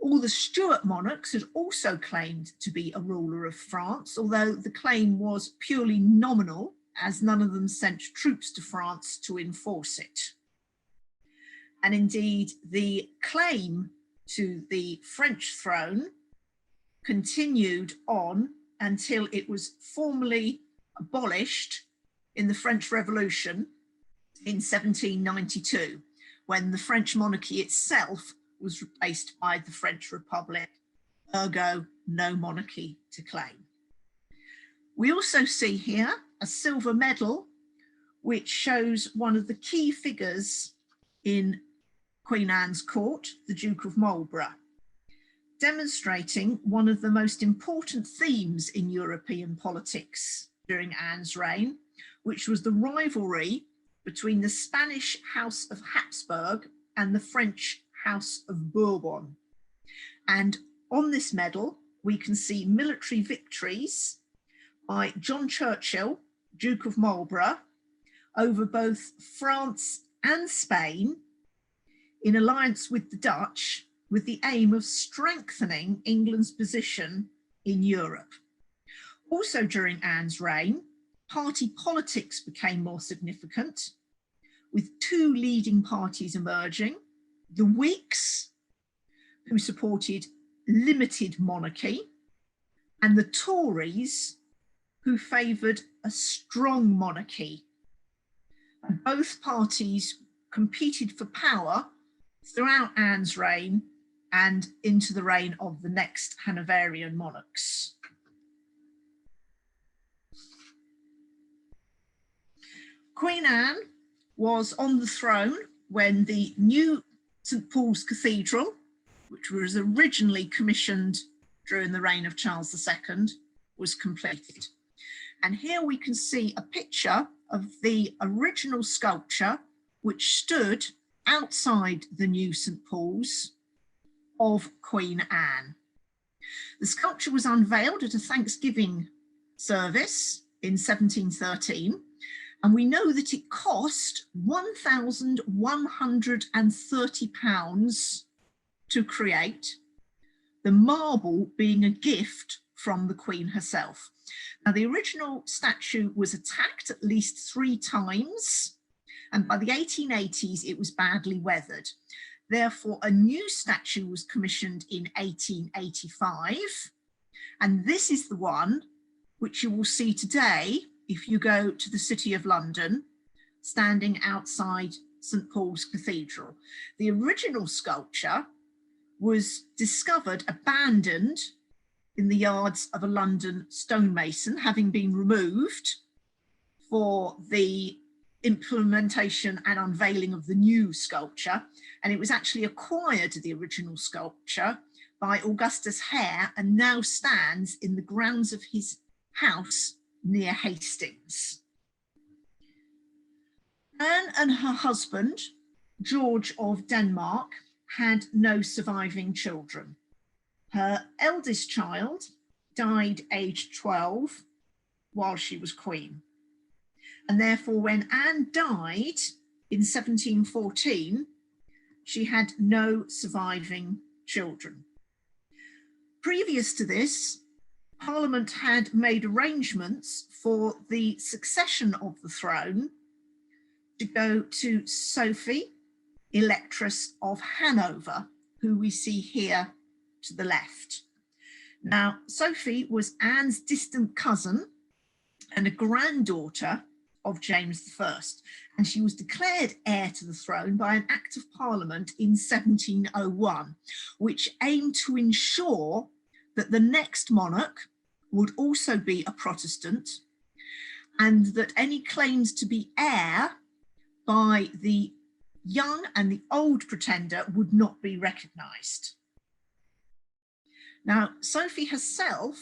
[SPEAKER 1] All the Stuart monarchs had also claimed to be a ruler of France, although the claim was purely nominal, as none of them sent troops to France to enforce it. And indeed, the claim to the French throne continued on until it was formally abolished in the French Revolution in 1792, when the French monarchy itself was replaced by the French Republic, ergo no monarchy to claim. We also see here a silver medal, which shows one of the key figures in Queen Anne's court, the Duke of Marlborough, demonstrating one of the most important themes in European politics during Anne's reign, which was the rivalry between the Spanish House of Habsburg and the French House of Bourbon. And on this medal, we can see military victories by John Churchill, Duke of Marlborough, over both France and Spain in alliance with the Dutch with the aim of strengthening England's position in Europe. Also during Anne's reign, party politics became more significant, with two leading parties emerging: the Whigs, who supported limited monarchy, and the Tories, who favoured a strong monarchy. And both parties competed for power throughout Anne's reign and into the reign of the next Hanoverian monarchs. Queen Anne was on the throne when the new St. Paul's Cathedral, which was originally commissioned during the reign of Charles II, was completed. And here we can see a picture of the original sculpture which stood outside the new St. Paul's of Queen Anne. The sculpture was unveiled at a Thanksgiving service in 1713, and we know that it cost £1,130 to create, the marble being a gift from the Queen herself. Now, the original statue was attacked at least 3 times, and by the 1880s it was badly weathered. Therefore, a new statue was commissioned in 1885, and this is the one which you will see today if you go to the City of London, standing outside St. Paul's Cathedral. The original sculpture was discovered abandoned in the yards of a London stonemason, having been removed for the implementation and unveiling of the new sculpture. And it was actually acquired, the original sculpture, by Augustus Hare, and now stands in the grounds of his house near Hastings. Anne and her husband, George of Denmark, had no surviving children. Her eldest child died aged 12 while she was queen. And therefore, when Anne died in 1714, she had no surviving children. Previous to this, Parliament had made arrangements for the succession of the throne to go to Sophie, Electress of Hanover, who we see here to the left. Now, Sophie was Anne's distant cousin and a granddaughter of James I, and she was declared heir to the throne by an Act of Parliament in 1701, which aimed to ensure that the next monarch would also be a Protestant, and that any claims to be heir by the young and the old pretender would not be recognised. Now, Sophie herself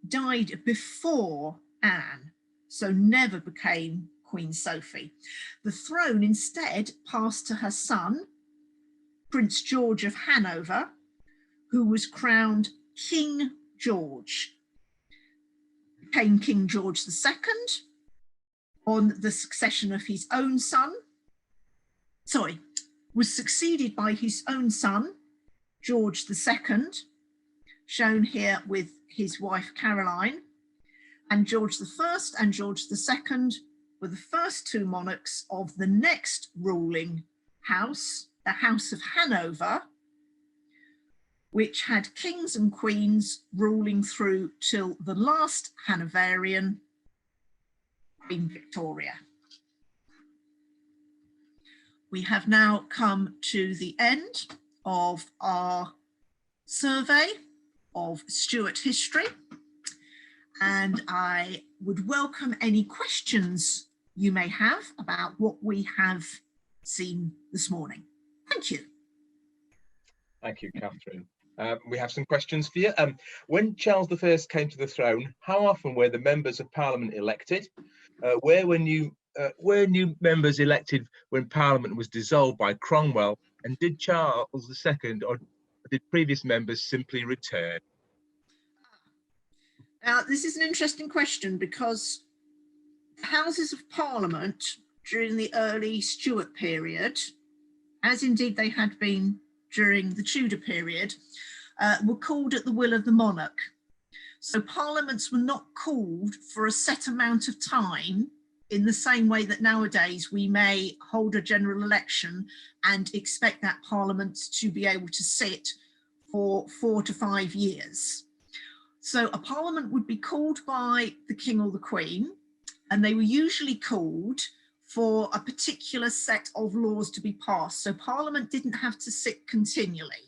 [SPEAKER 1] died before Anne, so never became Queen Sophie. The throne instead passed to her son, Prince George of Hanover, who was crowned King George. Became King George II on the succession of his own son, was succeeded by his own son, George II, shown here with his wife Caroline, and George I and George II were the first 2 monarchs of the next ruling house, the House of Hanover, which had kings and queens ruling through till the last Hanoverian, Queen Victoria. We have now come to the end of our survey of Stuart history, and I would welcome any questions you may have about what we have seen this morning. Thank you.
[SPEAKER 2] Thank you, Catherine. We have some questions for you. When Charles I came to the throne, how often were the members of Parliament elected? Were new members elected when Parliament was dissolved by Cromwell? And did Charles II or did previous members simply return?
[SPEAKER 1] Now, this is an interesting question, because Houses of Parliament during the early Stuart period as indeed they had been during the Tudor period, were called at the will of the monarch. So parliaments were not called for a set amount of time in the same way that nowadays we may hold a general election and expect that parliament to be able to sit for 4 to 5 years. So a parliament would be called by the king or the queen, and they were usually called for a particular set of laws to be passed. So parliament didn't have to sit continually.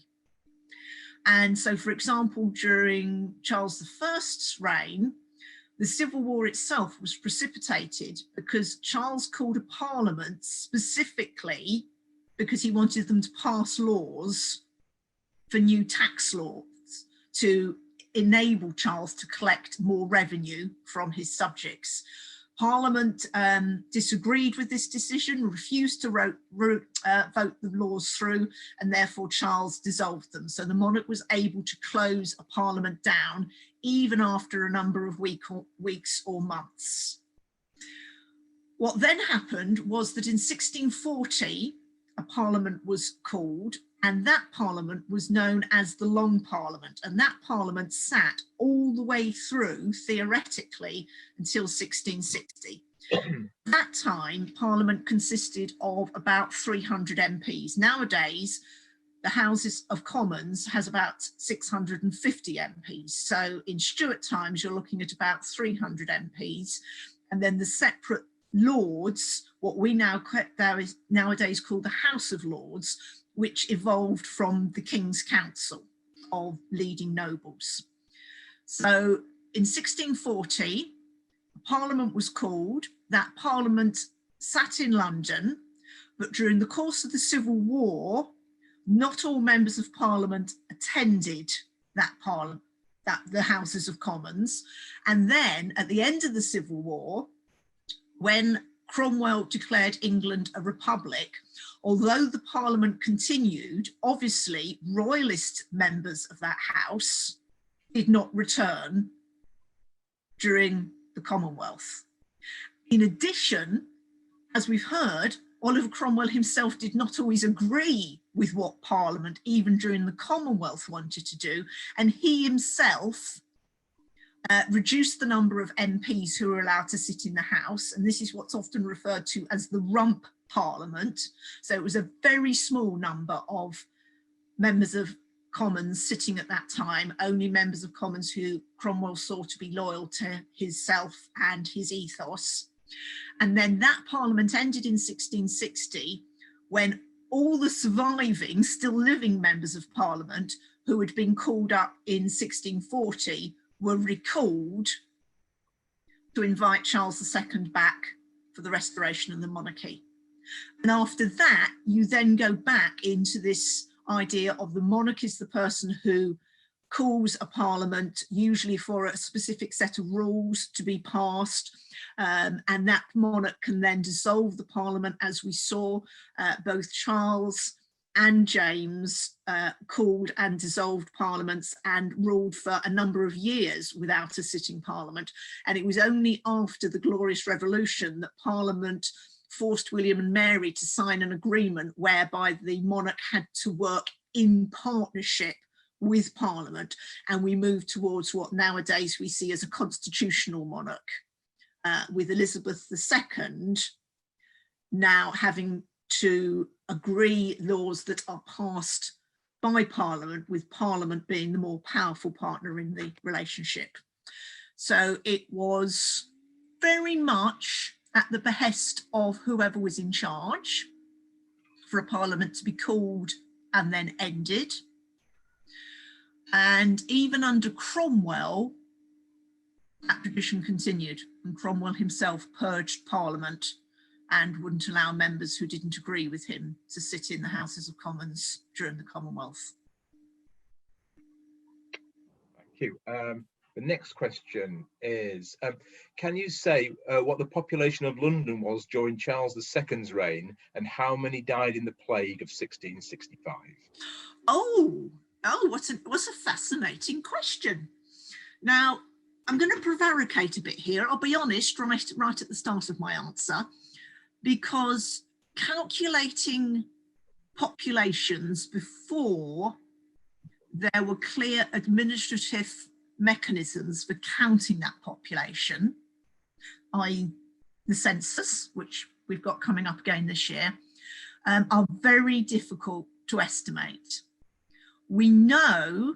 [SPEAKER 1] And so, for example, during Charles I's reign, the Civil War itself was precipitated because Charles called a parliament specifically because he wanted them to pass laws for new tax laws to enable Charles to collect more revenue from his subjects. Parliament disagreed with this decision, refused to vote the laws through, and therefore Charles dissolved them. So the monarch was able to close a parliament down even after a number of weeks or months. What then happened was that in 1640, a parliament was called, and that parliament was known as the Long Parliament, and that parliament sat all the way through, theoretically, until 1660. At that time, parliament consisted of about 300 MPs. Nowadays, the Houses of Commons has about 650 MPs. So in Stuart times, you're looking at about 300 MPs, and then the separate Lords, what we nowadays call the House of Lords, which evolved from the King's Council of leading nobles. So in 1640, Parliament was called. That Parliament sat in London, but during the course of the Civil War, not all members of Parliament attended the Houses of Commons. And then at the end of the Civil War, when Cromwell declared England a republic, although the Parliament continued, obviously royalist members of that house did not return during the Commonwealth. In addition, as we've heard, Oliver Cromwell himself did not always agree with what Parliament, even during the Commonwealth, wanted to do, and he himself reduced the number of MPs who were allowed to sit in the House, and this is what's often referred to as the Rump Parliament. So it was a very small number of members of Commons sitting at that time, only members of Commons who Cromwell saw to be loyal to himself and his ethos. And then that Parliament ended in 1660, when all the surviving, still living members of Parliament who had been called up in 1640 were recalled to invite Charles II back for the restoration of the monarchy. And after that, you then go back into this idea of the monarch is the person who calls a parliament, usually for a specific set of rules to be passed, and that monarch can then dissolve the parliament, as we saw both Charles and James called and dissolved parliaments and ruled for a number of years without a sitting parliament. And it was only after the Glorious Revolution that Parliament forced William and Mary to sign an agreement whereby the monarch had to work in partnership with Parliament, and we moved towards what nowadays we see as a constitutional monarch, with Elizabeth II now having to agree laws that are passed by Parliament, with Parliament being the more powerful partner in the relationship. So it was very much at the behest of whoever was in charge for a Parliament to be called and then ended. And even under Cromwell, that tradition continued, and Cromwell himself purged Parliament and wouldn't allow members who didn't agree with him to sit in the Houses of Commons during the Commonwealth.
[SPEAKER 2] Thank you. The next question is, can you say what the population of London was during Charles II's reign, and how many died in the plague of 1665?
[SPEAKER 1] Oh, what's a fascinating question. Now, I'm going to prevaricate a bit here. I'll be honest right at the start of my answer, because calculating populations before there were clear administrative mechanisms for counting that population, i.e. the census, which we've got coming up again this year, are very difficult to estimate. We know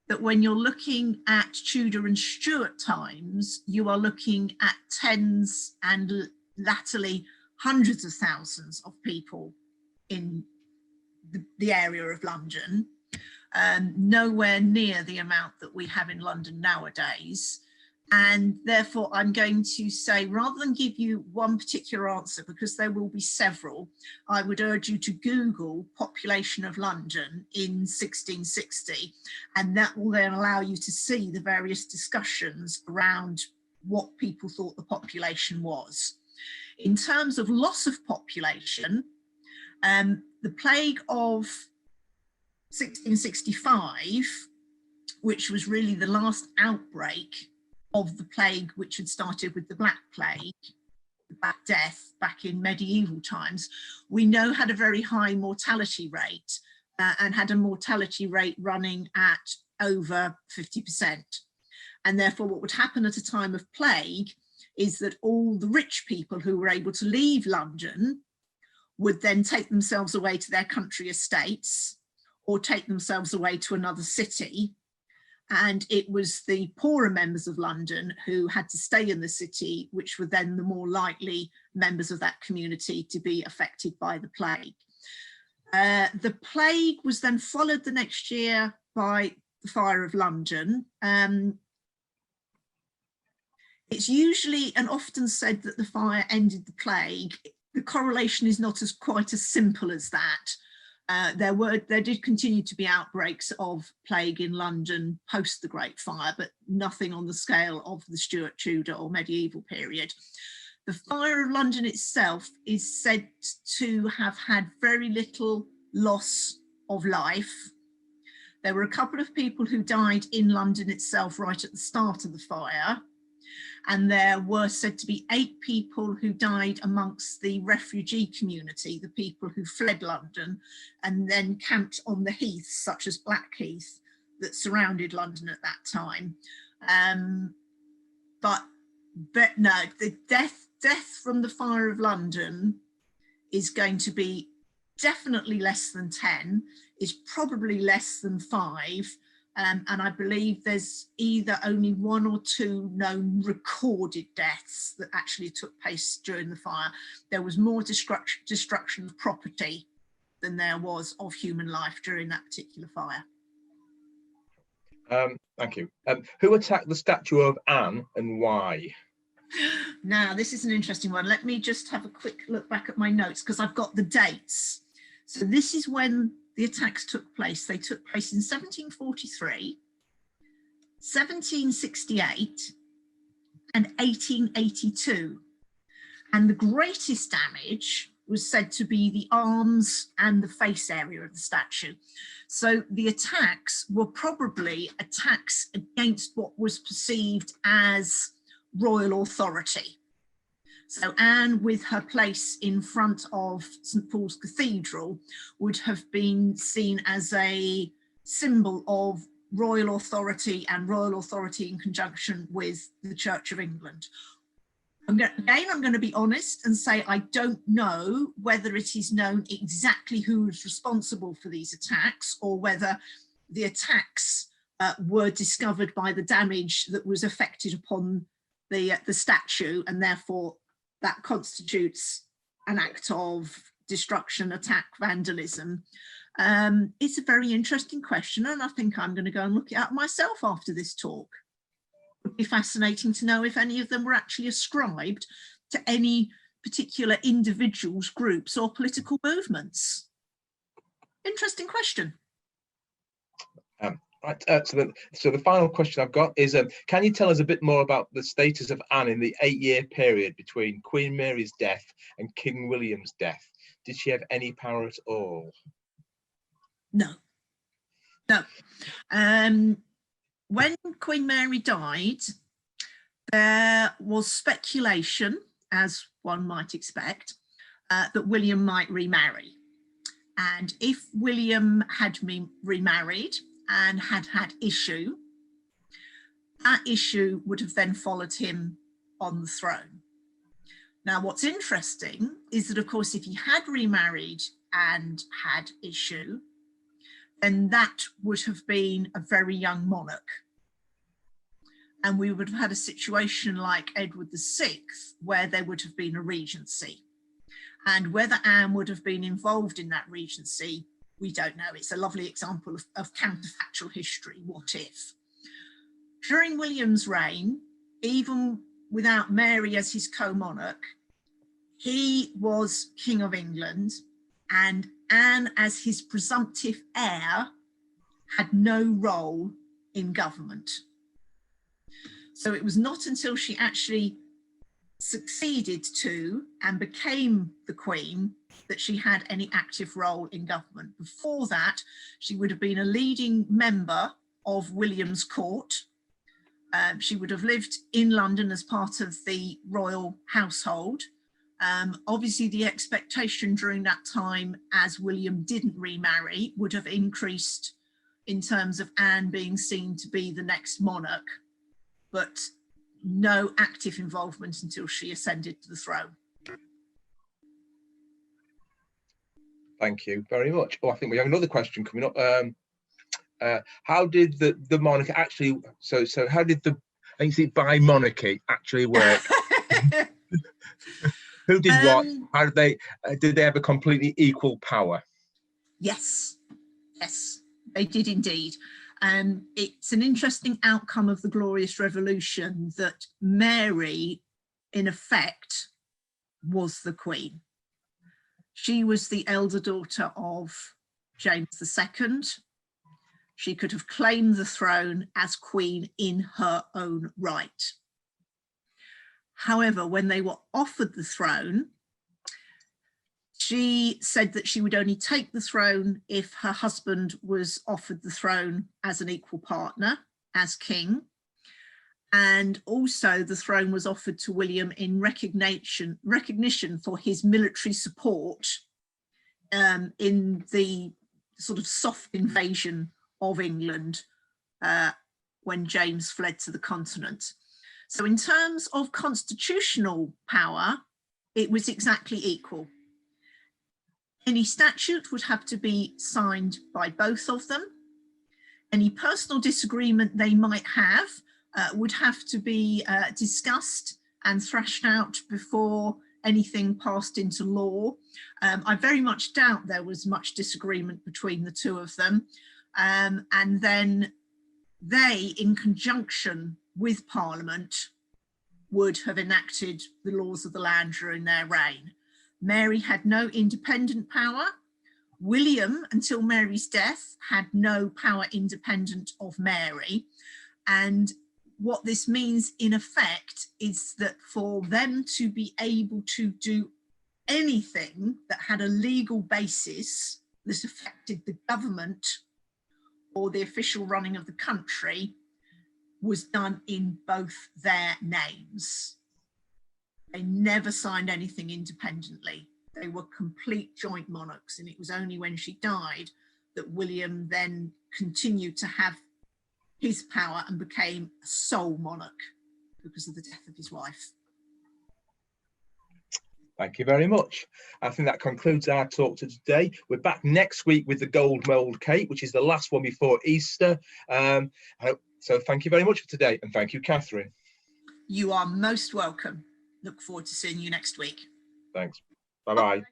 [SPEAKER 1] that when you're looking at Tudor and Stuart times, you are looking at tens and latterly hundreds of thousands of people in the area of London, nowhere near the amount that we have in London nowadays. And therefore, I'm going to say, rather than give you one particular answer, because there will be several, I would urge you to Google population of London in 1660, and that will then allow you to see the various discussions around what people thought the population was. In terms of loss of population, the plague of 1665, which was really the last outbreak of the plague, which had started with the Black Plague, the Black Death back in medieval times, we know had a very high mortality rate and had a mortality rate running at over 50%. And therefore what would happen at a time of plague is that all the rich people who were able to leave London would then take themselves away to their country estates or take themselves away to another city. And it was the poorer members of London who had to stay in the city, which were then the more likely members of that community to be affected by the plague. The plague was then followed the next year by the Fire of London. It's usually and often said that the fire ended the plague. The correlation is not quite as simple as that. There did continue to be outbreaks of plague in London post the Great Fire, but nothing on the scale of the Stuart, Tudor or medieval period. The Fire of London itself is said to have had very little loss of life. There were a couple of people who died in London itself right at the start of the fire. And there were said to be 8 people who died amongst the refugee community, the people who fled London and then camped on the heaths, such as Blackheath, that surrounded London at that time. But no, the death from the Fire of London is going to be definitely less than 10, is probably less than 5. And I believe there's either only 1 or 2 known recorded deaths that actually took place during the fire. There was more destruction of property than there was of human life during that particular fire.
[SPEAKER 2] Thank you. Who attacked the statue of Anne and why?
[SPEAKER 1] Now, this is an interesting one. Let me just have a quick look back at my notes because I've got the dates. So this is when the attacks took place. They took place in 1743, 1768, and 1882. And the greatest damage was said to be the arms and the face area of the statue. So the attacks were probably attacks against what was perceived as royal authority. So Anne, with her place in front of St. Paul's Cathedral, would have been seen as a symbol of royal authority and royal authority in conjunction with the Church of England. I'm going to be honest and say I don't know whether it is known exactly who was responsible for these attacks or whether the attacks were discovered by the damage that was affected upon the statue, and therefore that constitutes an act of destruction, attack, vandalism. It's a very interesting question, and I think I'm going to go and look it up myself after this talk. It would be fascinating to know if any of them were actually ascribed to any particular individuals, groups, or political movements. Interesting question.
[SPEAKER 2] Right, so the final question I've got is, can you tell us a bit more about the status of Anne in the 8-year period between Queen Mary's death and King William's death? Did she have any power at all?
[SPEAKER 1] No. When Queen Mary died, there was speculation, as one might expect, that William might remarry. And if William had remarried and had had issue, that issue would have then followed him on the throne. Now, what's interesting is that, of course, if he had remarried and had issue, then that would have been a very young monarch. And we would have had a situation like Edward VI, where there would have been a regency. And whether Anne would have been involved in that regency, we don't know. It's a lovely example of counterfactual history, what if. During William's reign, even without Mary as his co-monarch, he was King of England, and Anne, as his presumptive heir, had no role in government. So it was not until she actually succeeded to and became the Queen that she had any active role in government. Before that, she would have been a leading member of William's court. She would have lived in London as part of the royal household. Obviously, the expectation during that time, as William didn't remarry, would have increased in terms of Anne being seen to be the next monarch, but no active involvement until she ascended to the throne.
[SPEAKER 2] Thank you very much. Oh, I think we have another question coming up. How did the monarchy actually, so how did the bi-monarchy actually work? Who did what? How did they have a completely equal power? Yes,
[SPEAKER 1] they did indeed. It's an interesting outcome of the Glorious Revolution that Mary, in effect, was the Queen. She was the elder daughter of James II. She could have claimed the throne as Queen in her own right. However, when they were offered the throne, she said that she would only take the throne if her husband was offered the throne as an equal partner, as king. And also the throne was offered to William in recognition for his military support in the sort of soft invasion of England when James fled to the continent. So in terms of constitutional power, it was exactly equal. Any statute would have to be signed by both of them. Any personal disagreement they might have would have to be discussed and thrashed out before anything passed into law. I very much doubt there was much disagreement between the two of them. And then they, in conjunction with Parliament, would have enacted the laws of the land during their reign. Mary had no independent power. William, until Mary's death, had no power independent of Mary. And what this means in effect is that for them to be able to do anything that had a legal basis that affected the government or the official running of the country was done in both their names. They never signed anything independently. They were complete joint monarchs, and it was only when she died that William then continued to have his power and became a sole monarch because of the death of his wife.
[SPEAKER 2] Thank you very much. I think that concludes our talk to today. We're back next week with the gold mould cake, which is the last one before Easter. So thank you very much for today, and thank you, Katharine.
[SPEAKER 1] You are most welcome. Look forward to seeing you next week.
[SPEAKER 2] Thanks. Bye-bye.